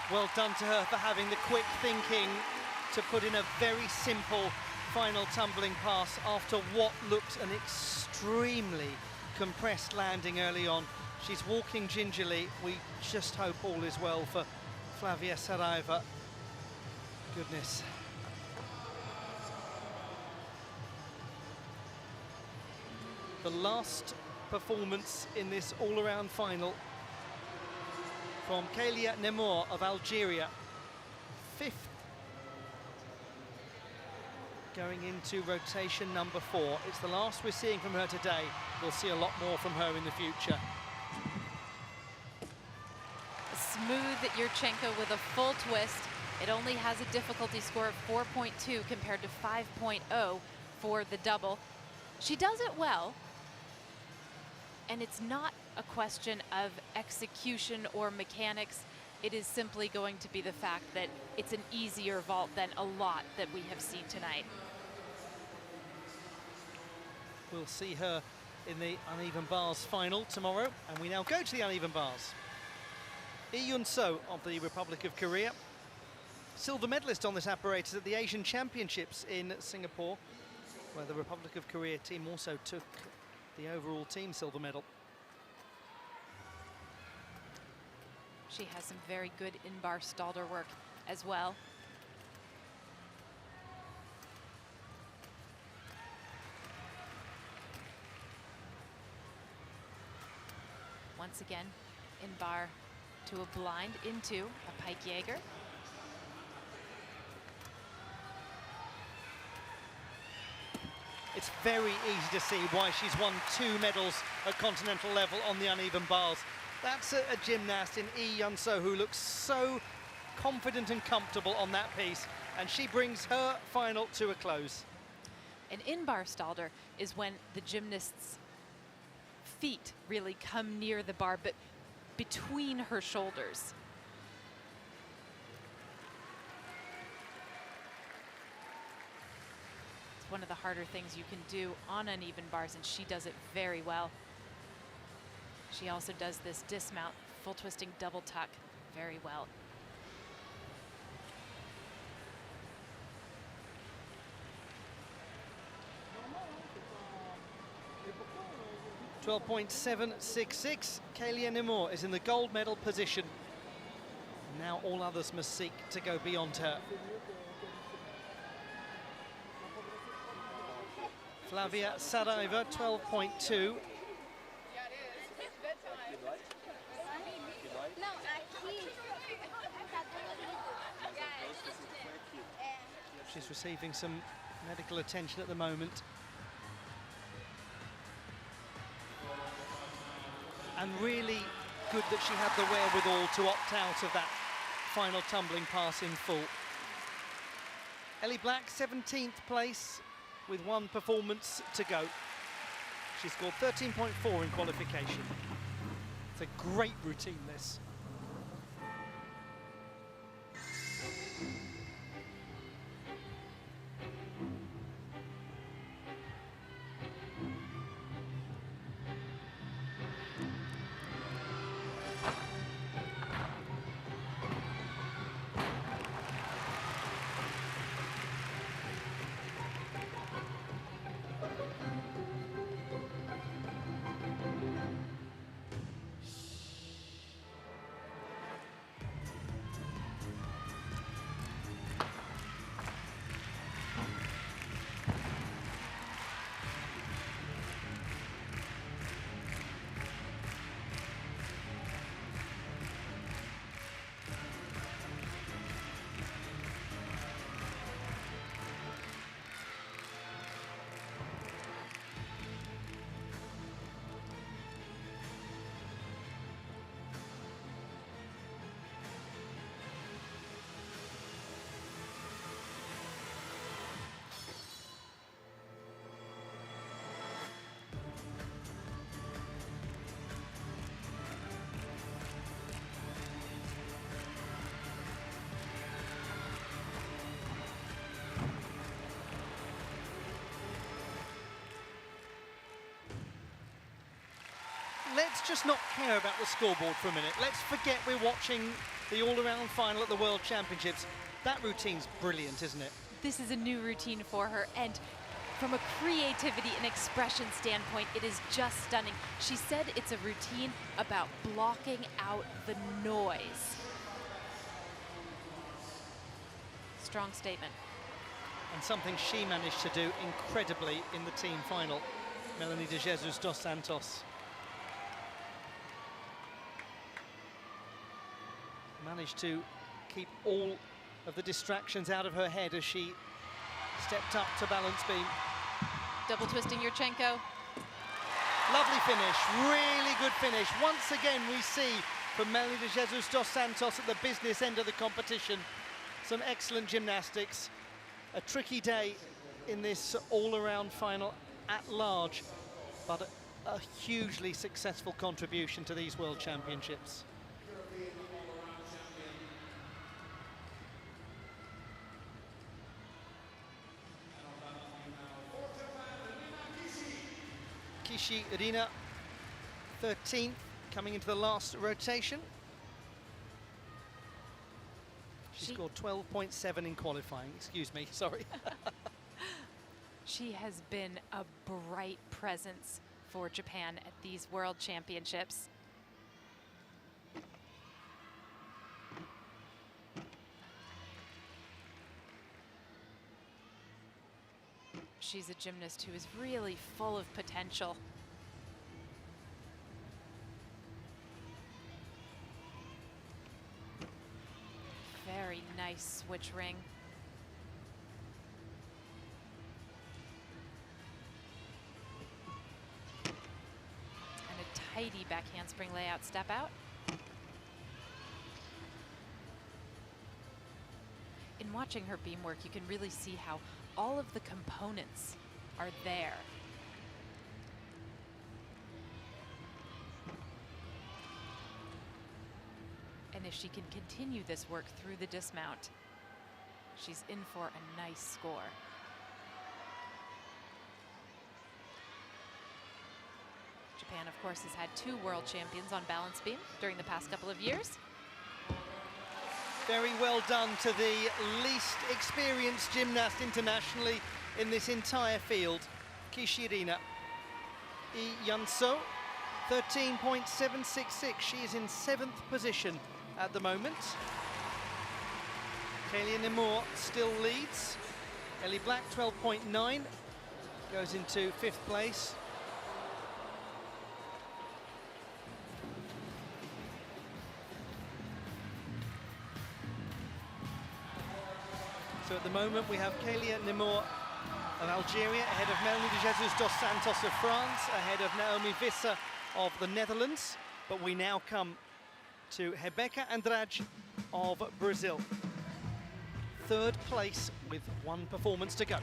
Well done to her for having the quick thinking to put in a very simple final tumbling pass after what looked an extremely compressed landing early on. She's walking gingerly. We just hope all is well for Flavia Saraiva. Goodness. The last performance in this all-around final from Kélia Nemour of Algeria. 5th going into rotation number 4. It's the last we're seeing from her today. We'll see a lot more from her in the future. Smooth Yurchenko with a full twist. It only has a difficulty score of 4.2 compared to 5.0 for the double. She does it well, and it's not a question of execution or mechanics. It is simply going to be the fact that it's an easier vault than a lot that we have seen tonight. We'll see her in the uneven bars final tomorrow, and we now go to the uneven bars. Lee Yun-so of the Republic of Korea, silver medalist on this apparatus at the Asian Championships in Singapore, where the Republic of Korea team also took the overall team silver medal. She has some very good in-bar Stalder work as well. Once again, in-bar to a blind into a pike Jaeger. It's very easy to see why she's won 2 medals at continental level on the uneven bars. That's a gymnast in Lee Yun-so who looks so confident and comfortable on that piece, and she brings her final to a close. An in-bar Stalder is when the gymnast's feet really come near the bar, but between her shoulders. It's one of the harder things you can do on uneven bars, and she does it very well. She also does this dismount, full twisting double tuck very well. .766. Kélia Nemour is in the gold medal position. Now all others must seek to go beyond her. Flavia Saraiva, 12.2. She's receiving some medical attention at the moment. And really good that she had the wherewithal to opt out of that final tumbling pass in full. Ellie Black, 17th place with 1 performance to go. She scored 13.4 in qualification. It's a great routine, this. Let's just not care about the scoreboard for a minute. Let's forget we're watching the all-around final at the World Championships. That routine's brilliant, isn't it? This is a new routine for her, and from a creativity and expression standpoint, it is just stunning. She said it's a routine about blocking out the noise. Strong statement. And something she managed to do incredibly in the team final. Melanie de Jesus dos Santos. Managed to keep all of the distractions out of her head as she stepped up to balance beam. Double twisting Yurchenko. Lovely finish, really good finish. Once again, we see from Melanie de Jesus dos Santos at the business end of the competition some excellent gymnastics. A tricky day in this all-around final at large, but a hugely successful contribution to these World Championships. Kishi Irina, 13th, coming into the last rotation. She scored 12.7 in qualifying, excuse me, sorry. She has been a bright presence for Japan at these World Championships. She's a gymnast who is really full of potential. Very nice switch ring. And a tidy back handspring layout step out. In watching her beam work, you can really see how all of the components are there. And if she can continue this work through the dismount, she's in for a nice score. Japan, of course, has had 2 world champions on balance beam during the past couple of years. Very well done to the least experienced gymnast internationally in this entire field, Kishi Irina. Lee Yun-so, 13.766. She is in 7th position at the moment. Kaylia Nemore still leads. Ellie Black, 12.9, goes into 5th place. So at the moment we have Kaylia Nemore of Algeria ahead of Melanie de Jesus dos Santos of France, ahead of Naomi Visser of the Netherlands. But we now come to Rebeca Andrade of Brazil. 3rd place with 1 performance to go.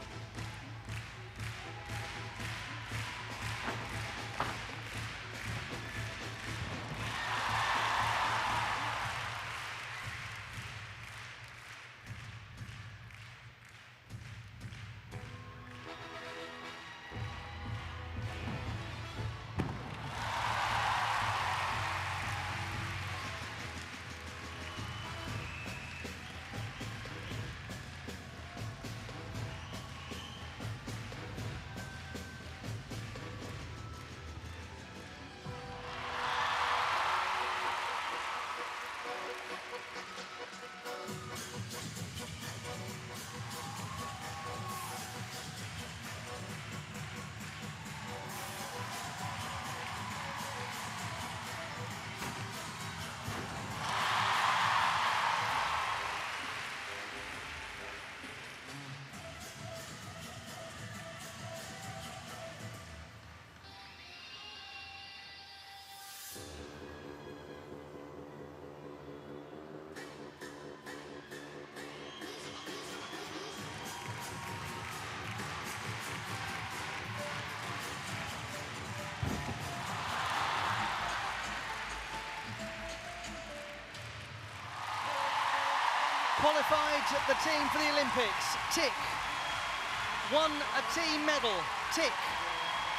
Qualified the team for the Olympics, tick. Won a team medal, tick.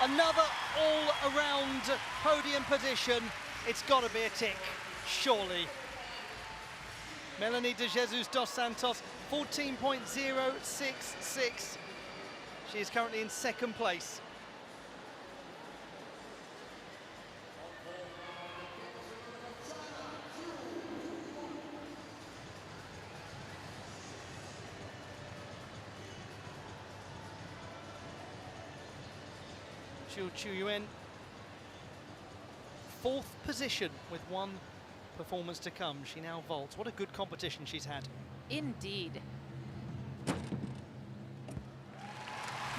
Another all-around podium position, it's got to be a tick, surely. Melanie de Jesus dos Santos, 14.066. She is currently in 2nd place. Chu Yuen, 4th position with 1 performance to come. She now vaults. What a good competition she's had. Indeed.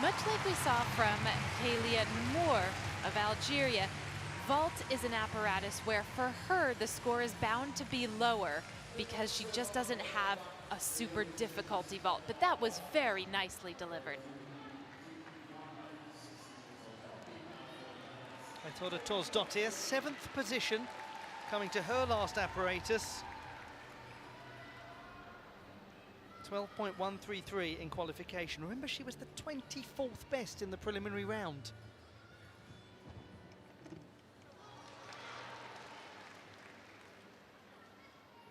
Much like we saw from Kalia Moore of Algeria, vault is an apparatus where for her the score is bound to be lower because she just doesn't have a super difficulty vault, but that was very nicely delivered. Tore Torsdottir, 7th position, coming to her last apparatus. 12.133 in qualification. Remember, she was the 24th best in the preliminary round.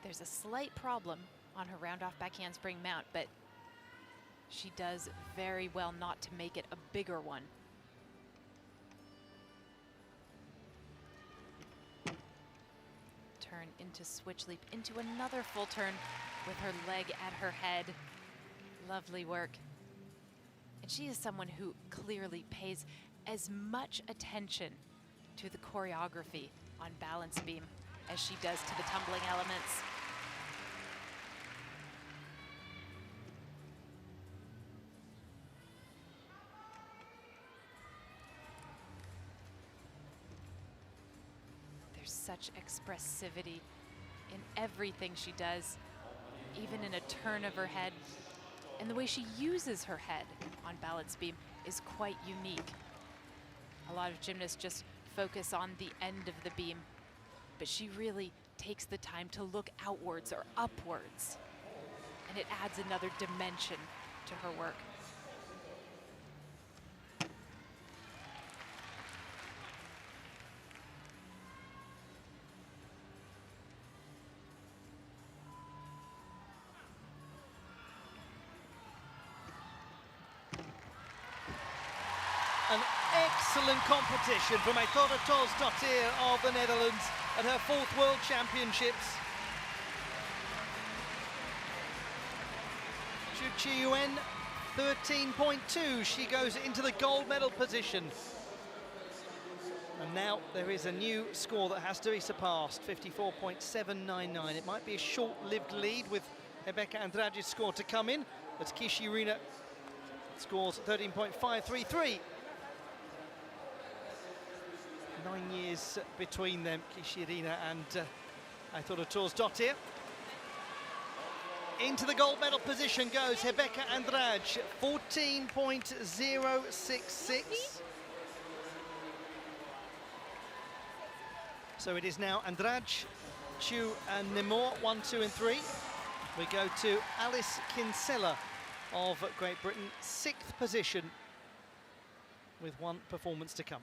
There's a slight problem on her round-off back handspring mount, but she does very well not to make it a bigger one. Turn into switch leap, into another full turn with her leg at her head. Lovely work. And she is someone who clearly pays as much attention to the choreography on balance beam as she does to the tumbling elements. There's such expressivity in everything she does, even in a turn of her head. And the way she uses her head on balance beam is quite unique. A lot of gymnasts just focus on the end of the beam, but she really takes the time to look outwards or upwards, and it adds another dimension to her work. An excellent competition from Tore Torsdottir of the Netherlands at her 4th World Championships. Chu Yuen, 13.2. She goes into the gold medal position. And now there is a new score that has to be surpassed, 54.799. It might be a short-lived lead with Rebecca Andrade's score to come in, but Kishirina scores 13.533. 9 years between them, Kishirina and Tore Torsdottir. Into the gold medal position goes Rebecca Andrade, 14.066. So it is now Andrade, Chu and Nemore, 1, 2 and 3. We go to Alice Kinsella of Great Britain, 6th position with 1 performance to come.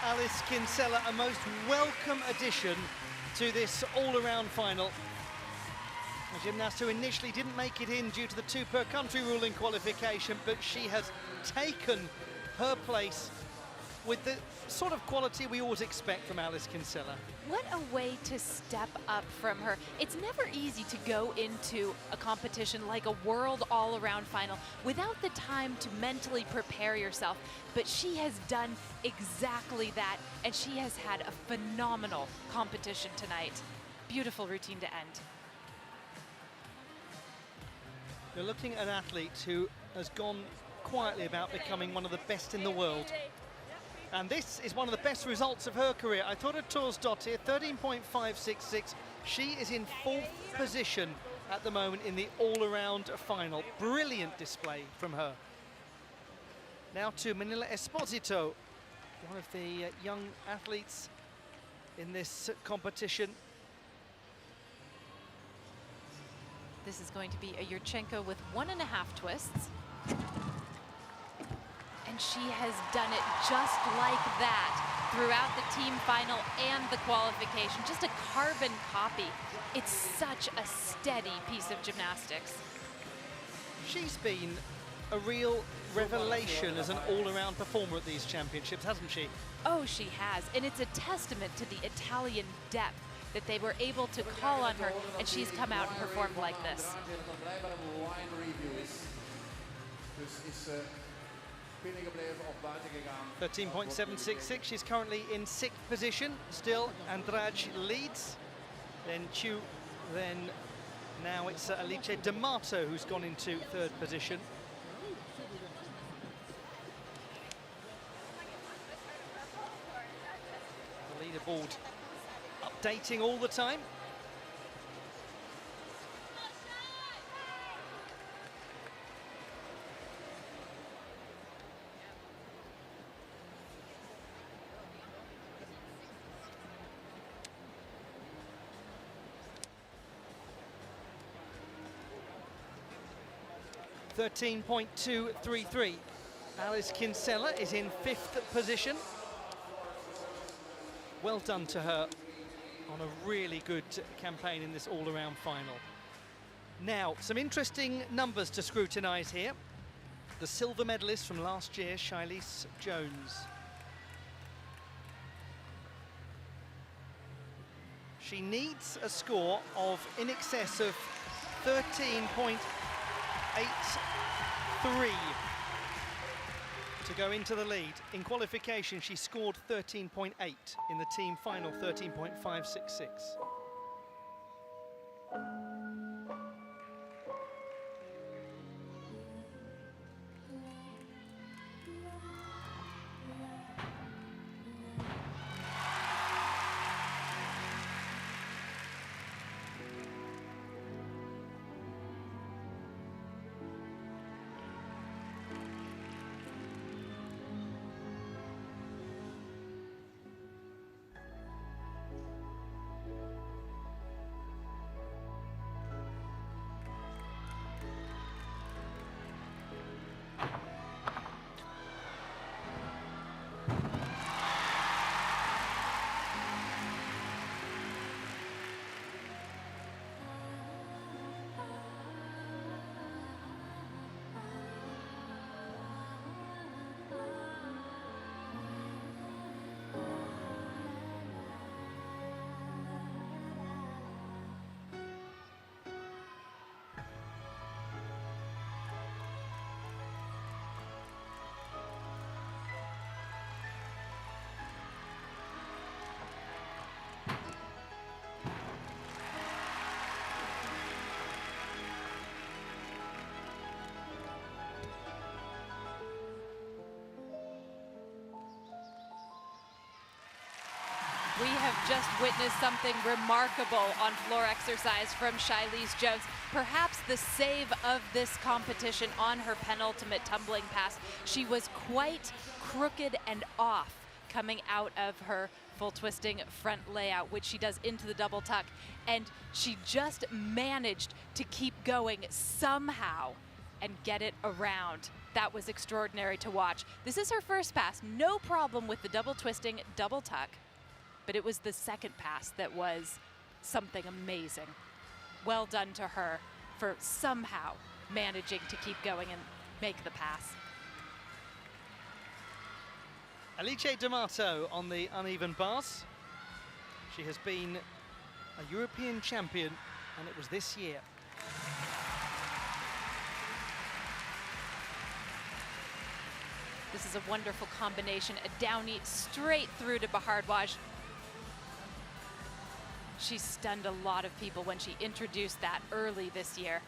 Alice Kinsella, a most welcome addition to this all-around final. A gymnast who initially didn't make it in due to the 2 per country rule in qualification, but she has taken her place with the sort of quality we always expect from Alice Kinsella. What a way to step up from her. It's never easy to go into a competition like a world all-around final without the time to mentally prepare yourself. But she has done exactly that, and she has had a phenomenal competition tonight. Beautiful routine to end. You're looking at an athlete who has gone quietly about becoming one of the best in the world. And this is one of the best results of her career. I thought of Torsdottir, 13.566. She is in 4th position at the moment in the all-around final. Brilliant display from her. Now to Manila Esposito, one of the young athletes in this competition. This is going to be a Yurchenko with 1.5 twists. And she has done it just like that throughout the team final and the qualification. Just a carbon copy. It's such a steady piece of gymnastics. She's been a real revelation as an all-around performer at these championships, hasn't she? Oh, she has. And it's a testament to the Italian depth that they were able to call on her, and she's come out and performed like this. 13.766. She's currently in 6th position. Still, Andrade leads. Then Chu. Then now it's Alice D'Amato who's gone into 3rd position. The leaderboard updating all the time. .233. Alice Kinsella is in 5th position. Well done to her on a really good campaign in this all-around final. Now, some interesting numbers to scrutinise here. The silver medalist from last year, Shilese Jones. She needs a score of in excess of 13.83 to go into the lead. In qualification, she scored 13.8. In the team final, 13.566. We have just witnessed something remarkable on floor exercise from Shilese Jones. Perhaps the save of this competition on her penultimate tumbling pass. She was quite crooked and off coming out of her full twisting front layout, which she does into the double tuck. And she just managed to keep going somehow and get it around. That was extraordinary to watch. This is her first pass, no problem with the double twisting, double tuck. But it was the second pass that was something amazing. Well done to her for somehow managing to keep going and make the pass. Alice D'Amato on the uneven bars. She has been a European champion, and it was this year. This is a wonderful combination. A downy straight through to Bahardwaj. She stunned a lot of people when she introduced that early this year.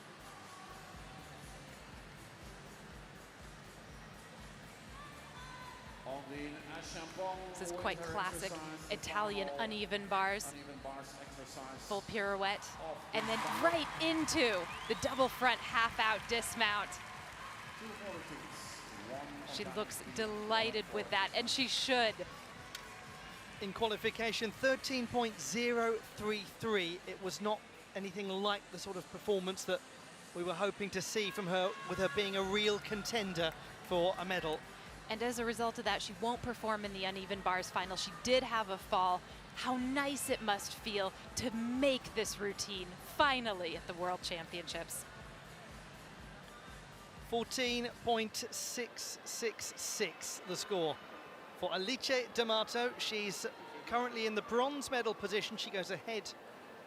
This is quite classic Italian uneven bars. Full pirouette. And then right into the double front half out dismount. She looks delighted with that, and she should. In qualification, 13.033. It was not anything like the sort of performance that we were hoping to see from her, with her being a real contender for a medal. And as a result of that, she won't perform in the uneven bars final. She did have a fall. How nice it must feel to make this routine finally at the World Championships. 14.666 the score for Alice D'Amato. She's currently in the bronze medal position. She goes ahead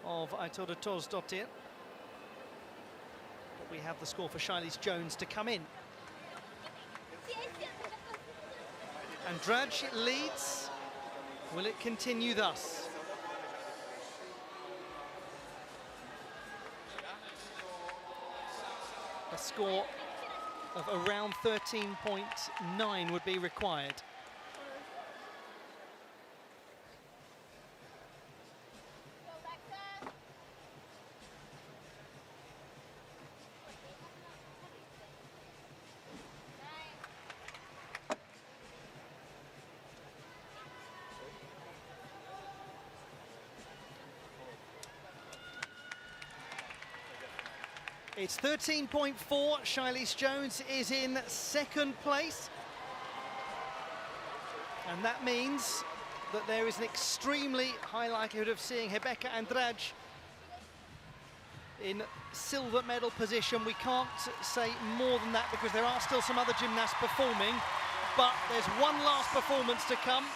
of Aitoda Tosdottir. But we have the score for Charlize Jones to come in. Andrade leads. Will it continue thus? A score of around 13.9 would be required. It's 13.4. Charlize Jones is in second place. And that means that there is an extremely high likelihood of seeing Rebecca Andrade in silver medal position. We can't say more than that because there are still some other gymnasts performing, but there's one last performance to come.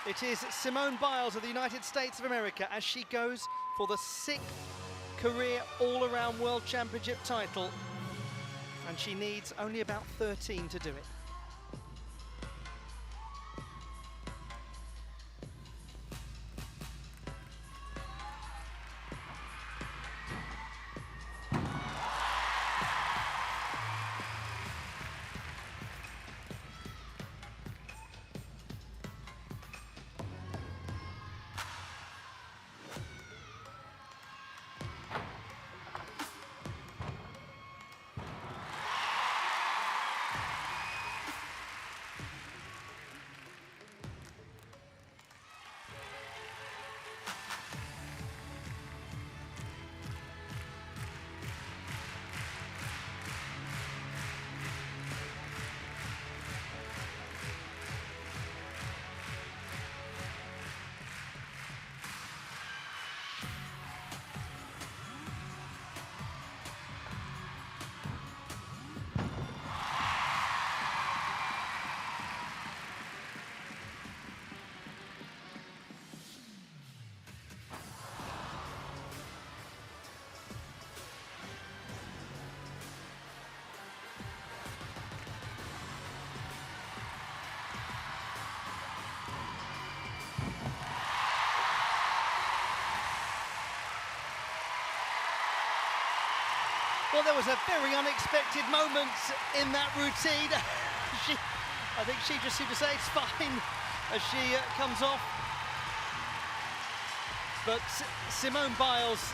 It is Simone Biles of the United States of America as she goes for the 6th career all-around World Championship title, and she needs only about 13 to do it. Well, there was a very unexpected moment in that routine. I think she just seemed to say it's fine as she comes off. But Simone Biles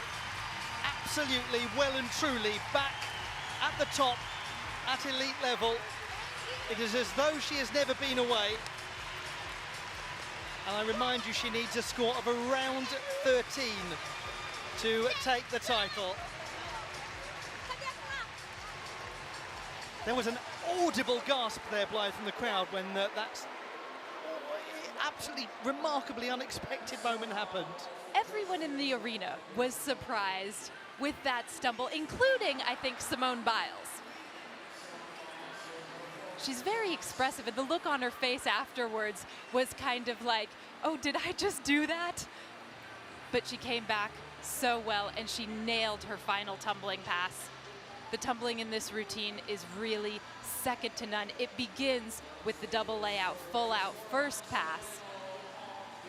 absolutely well and truly back at the top, at elite level. It is as though she has never been away. And I remind you, she needs a score of around 13 to take the title. There was an audible gasp there, Blythe, from the crowd when that absolutely remarkably unexpected moment happened. Everyone in the arena was surprised with that stumble, including, I think, Simone Biles. She's very expressive, and the look on her face afterwards was kind of like, oh, did I just do that? But she came back so well, and she nailed her final tumbling pass. The tumbling in this routine is really second to none. It begins with the double layout, full out first pass.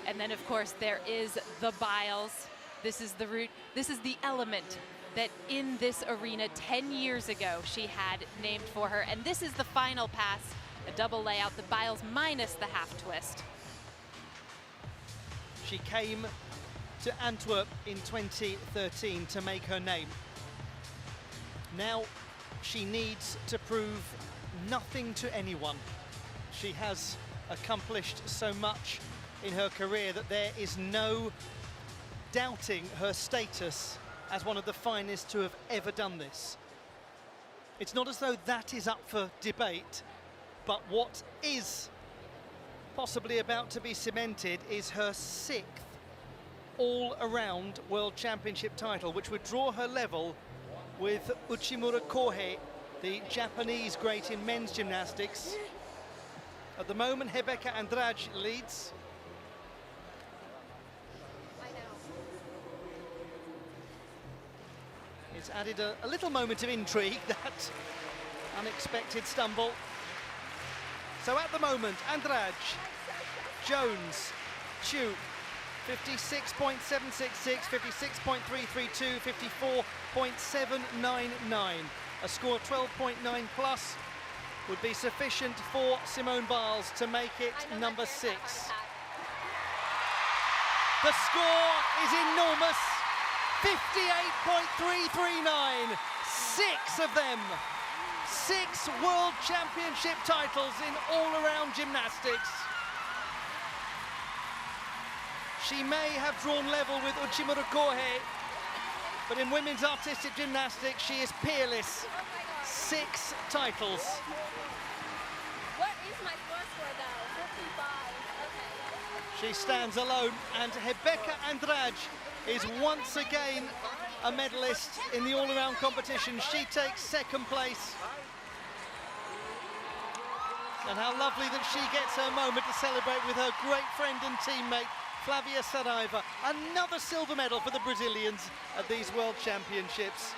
And then, of course, there is the Biles. This is the route, this is the element that in this arena 10 years ago she had named for her. And this is the final pass, a double layout, the Biles minus the half twist. She came to Antwerp in 2013 to make her name. Now she needs to prove nothing to anyone. She has accomplished so much in her career that there is no doubting her status as one of the finest to have ever done this. It's not as though that is up for debate, but what is possibly about to be cemented is her 6th all-around World Championship title, which would draw her level with Uchimura Kohei, the Japanese great in men's gymnastics. At the moment, Rebecca Andrade leads. It's added a little moment of intrigue, that unexpected stumble. So at the moment, Andrade, Jones, Chu, 56.766, 56.332, 54.799. A score of 12.9 plus would be sufficient for Simone Biles to make it number 6. The score is enormous, 58.339, 6 of them. 6 World Championship titles in all-around gymnastics. She may have drawn level with Uchimura Kohei, but in women's artistic gymnastics, she is peerless. 6 titles. What is my score though? 55. Okay. She stands alone, and Rebecca Andrade is once again a medalist in the all-around competition. She takes 2nd place. And how lovely that she gets her moment to celebrate with her great friend and teammate, Flavia Saraiva. Another silver medal for the Brazilians at these World Championships.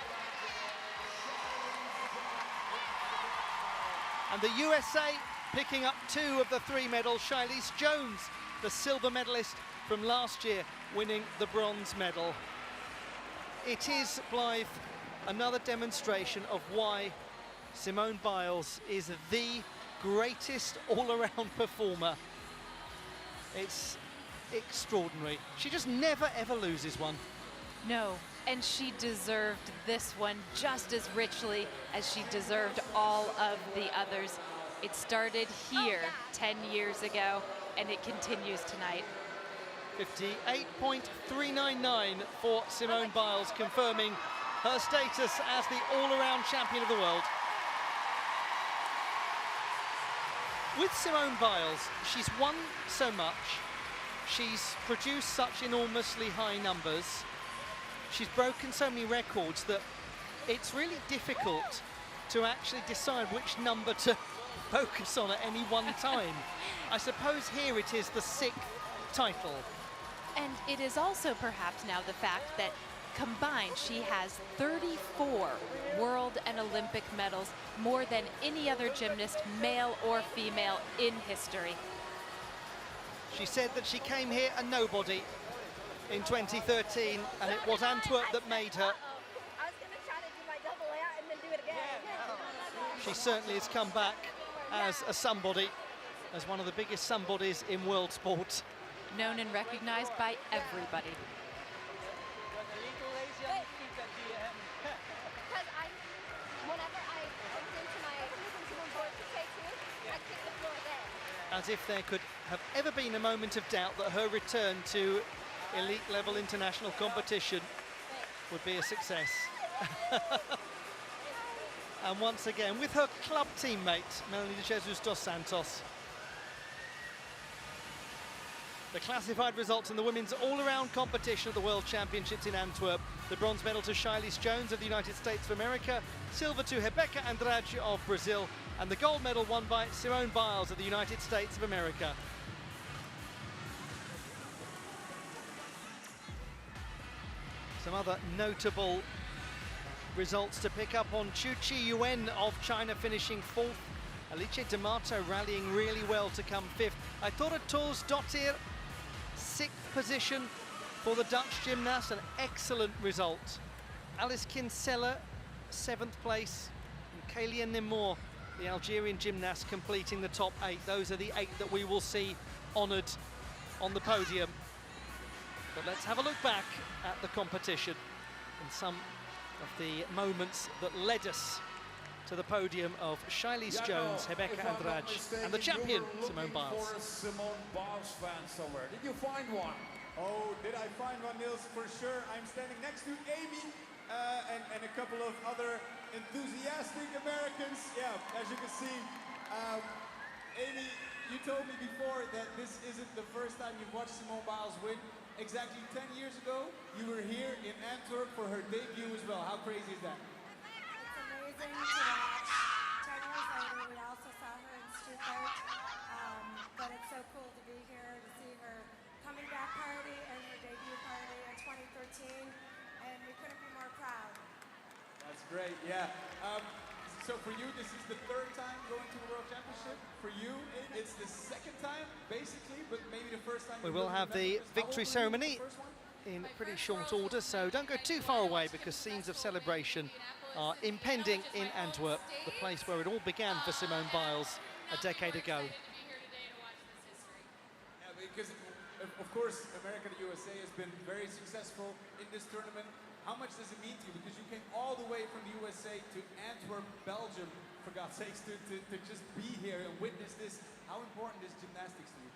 And the USA picking up 2 of the 3 medals. Shilese Jones, the silver medalist from last year, winning the bronze medal. It is, Blythe, another demonstration of why Simone Biles is the greatest all-around performer. It's extraordinary. She just never ever loses one. No, and she deserved this one just as richly as she deserved all of the others. It started here 10 years ago, and it continues tonight. 58.399 for Simone Biles, confirming her status as the all-around champion of the world. With Simone Biles, she's won so much, she's produced such enormously high numbers, she's broken so many records that it's really difficult to actually decide which number to focus on at any one time. I suppose here it is the 6th title. And it is also perhaps now the fact that combined she has 34 world and Olympic medals, more than any other gymnast, male or female, in history. She said that she came here a nobody in 2013, and it was Antwerp that made her. I was going to try to do my double layout and then do it again. She certainly has come back as a somebody, as one of the biggest somebodies in world sport. Known and recognized by everybody. Because whenever I looked into my board to say to, I kicked the floor then. As if there could have ever been a moment of doubt that her return to elite level international competition would be a success. And once again, with her club teammate, Melanie de Jesus dos Santos. The classified results in the women's all-around competition at the World Championships in Antwerp. The bronze medal to Shiley Jones of the United States of America, silver to Rebecca Andrade of Brazil, and the gold medal won by Simone Biles of the United States of America. Some other notable results to pick up on: Chu Chi-Yuen of China finishing 4th. Alice D'Amato rallying really well to come 5th. Aitora Toos-Dottir, 6th position for the Dutch gymnast, an excellent result. Alice Kinsella, 7th place. And Kalia Nemour, the Algerian gymnast, completing the top 8. Those are the 8 that we will see honoured on the podium. But let's have a look back at the competition and some of the moments that led us to the podium of Shiley Jones, Rebecca Andrade, and the champion, Simone Biles. For a Simone Biles fan somewhere. Did you find one? Oh, did I find one, Niels? For sure. I'm standing next to Amy and a couple of other enthusiastic Americans. Yeah, as you can see, Amy, you told me before that this isn't the first time you've watched Simone Biles win. Exactly 10 years ago, you were here in Antwerp for her debut as well. How crazy is that? It's amazing to watch. 10 years later, we also saw her in Stuttgart, but it's so cool to be here to see her coming back party and her debut party in 2013, and we couldn't be more proud. That's great, yeah. So for you, this is the 3rd time going to the World Championship. For you, it's the 2nd time, basically, but maybe the 1st time. We will have the victory ceremony in pretty short order, so don't go too far away because scenes of celebration are impending in Antwerp, the place where it all began for Simone Biles a decade ago. Yeah, because of course America and the USA has been very successful in this tournament. How much does it mean to you? Because you came all the way from the USA to Antwerp, Belgium, for God's sakes, to just be here and witness this. How important is gymnastics to you?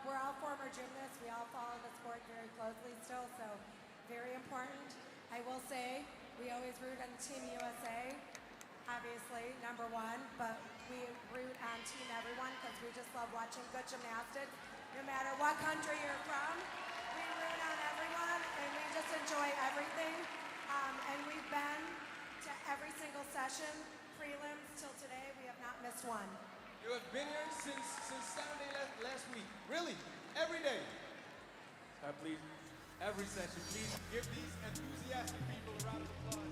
We're all former gymnasts. We all follow the sport very closely still, so very important. I will say we always root on Team USA, obviously, #1, but we root on Team Everyone because we just love watching good gymnastics. No matter what country you're from, we root on everyone and we just enjoy everything. And we've been to every single session, prelims till today. We have not missed one. You have been here since Saturday last week. Really? Every day? Please, every session, please give these enthusiastic people a round of applause.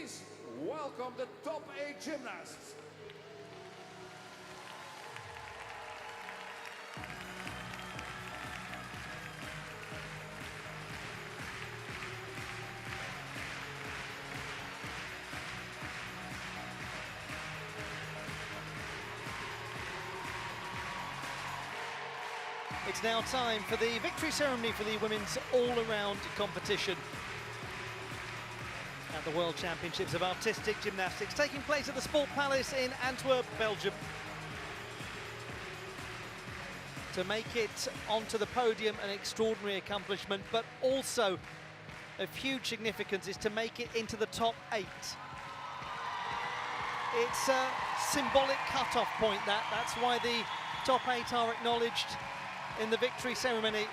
Please welcome the top 8 gymnasts. It's now time for the victory ceremony for the women's all-around competition at the World Championships of Artistic Gymnastics, taking place at the Sport Palace in Antwerp, Belgium. To make it onto the podium, an extraordinary accomplishment, but also of huge significance is to make it into the top 8. It's a symbolic cut-off point, that's why the top 8 are acknowledged in the victory ceremony.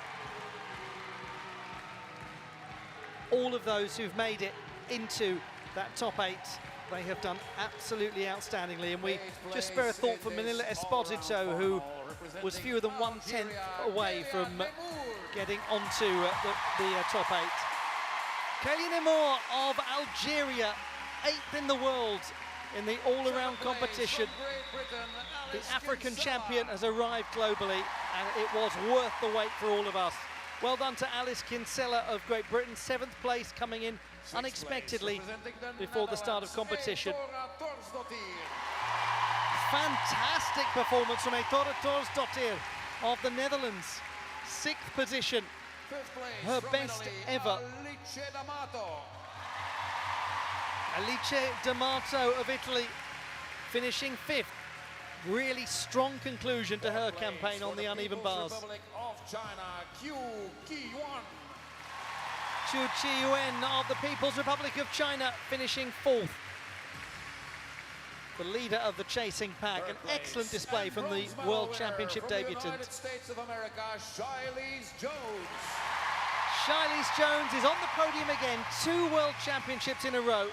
All of those who've made it into that top 8, they have done absolutely outstandingly, and we just spare a thought for Manila Esposito, who was fewer than 1/10 away from getting onto the top 8. Kaylee Nemour of Algeria, 8th in the world in the all-around competition. The African champion has arrived globally, and it was worth the wait for all of us. Well done to Alice Kinsella of Great Britain, 7th place, coming in unexpectedly before the start of competition. Fantastic performance from Ettore Thorsdottir of the Netherlands, 6th position, her best ever. Alice D'Amato of Italy finishing 5th. Really strong conclusion to her campaign on the uneven bars. Chu Qiyuan of the People's Republic of China finishing 4th. The leader of the chasing pack, an excellent display from the World Championship debutant. Shiley's Jones is on the podium again, 2 World Championships in a row.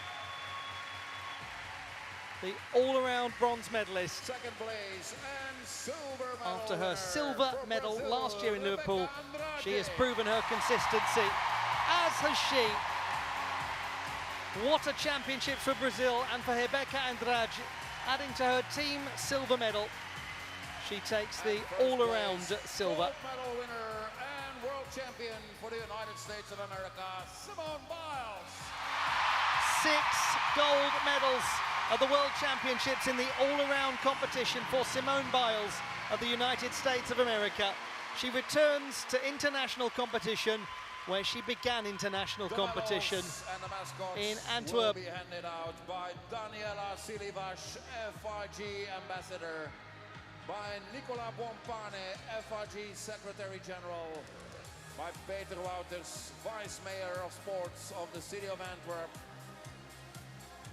The all-around bronze medalist. Second place and silver medal after her silver medal last year in Liverpool, she has proven her consistency, as has she. What a championships for Brazil and for Rebeca Andrade, adding to her team silver medal. She takes the all-around silver. Gold medal winner and world champion for the United States of America, Simone Biles. 6 gold medals at the World Championships in the all-around competition for Simone Biles of the United States of America. She returns to international competition where she began international competition in Antwerp. Will be handed out by Daniela Silivas, FIG Ambassador, by Nicola Bompane, FIG Secretary General, by Peter Wouters, Vice Mayor of Sports of the City of Antwerp,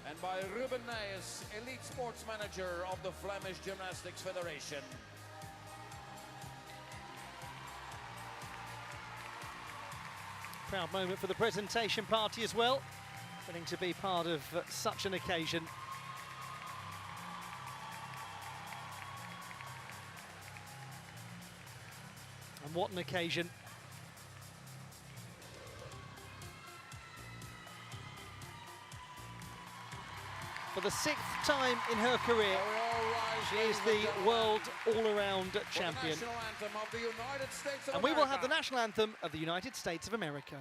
and by Ruben Nijs, Elite Sports Manager of the Flemish Gymnastics Federation. Proud moment for the presentation party as well, getting to be part of such an occasion. And what an occasion. For the 6th time in her career, she is the world all-around champion. And we will have the national anthem of the United States of America.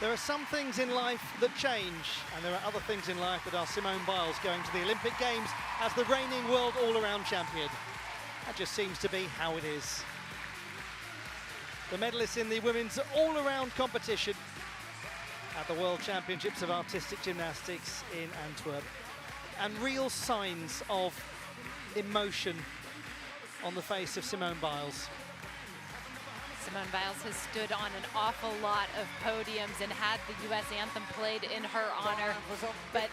There are some things in life that change, and there are other things in life that are Simone Biles going to the Olympic Games as the reigning world all-around champion. That just seems to be how it is. The medalists in the women's all-around competition at the World Championships of Artistic Gymnastics in Antwerp. And real signs of emotion on the face of Simone Biles. Simone Biles has stood on an awful lot of podiums and had the US anthem played in her honor, but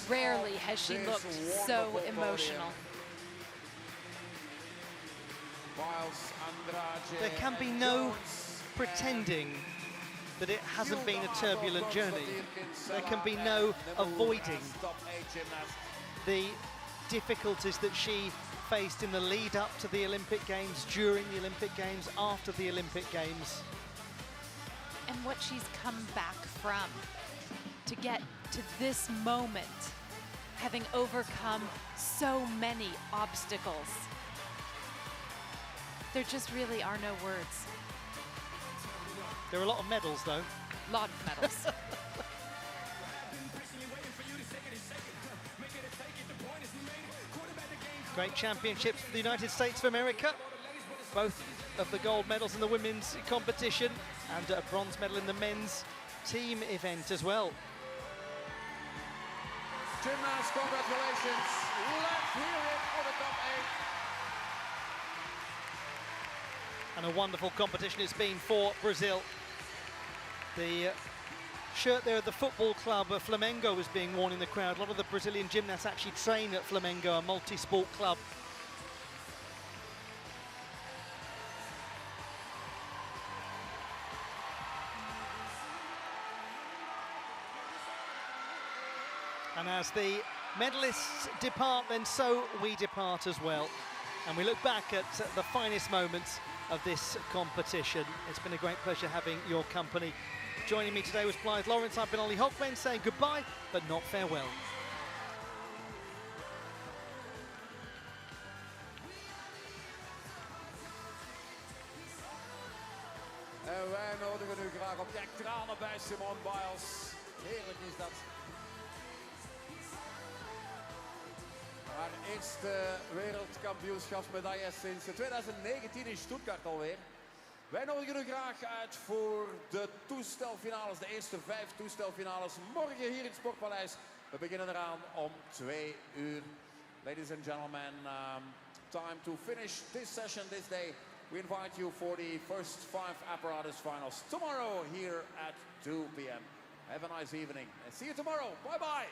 rarely has she looked so emotional. There can be no pretending that it hasn't been a turbulent journey. There can be no avoiding the difficulties that she faced in the lead up to the Olympic Games, during the Olympic Games, after the Olympic Games. And what she's come back from to get to this moment, having overcome so many obstacles. There just really are no words. There are a lot of medals, though. A lot of medals. Great championships for the United States of America. Both of the gold medals in the women's competition and a bronze medal in the men's team event as well. Gymnasts, congratulations. Let's hear it for the top 8. And a wonderful competition it's been for Brazil. The shirt there at the football club Flamengo is being worn in the crowd. A lot of the Brazilian gymnasts actually train at Flamengo, a multi-sport club. And as the medalists depart, then so we depart as well. And we look back at the finest moments of this competition. It's been a great pleasure having your company. Joining me today was Blythe Lawrence. I've been Olly Hogben saying goodbye, but not farewell. En wij nodigen u graag op. Kijk, tranen bij Simone Biles. Heerlijk is dat. Haar eerste wereldkampioenschapsmedaille sinds 2019 in Stuttgart alweer. Wij nodigen u graag uit voor de toestelfinales, de eerste 5 toestelfinales. Morgen hier in het Sportpaleis. We beginnen eraan om 2 uur. Ladies and gentlemen, time to finish this session this day. We invite you for the first 5 apparatus finals tomorrow here at 2 p.m. Have a nice evening and see you tomorrow. Bye-bye.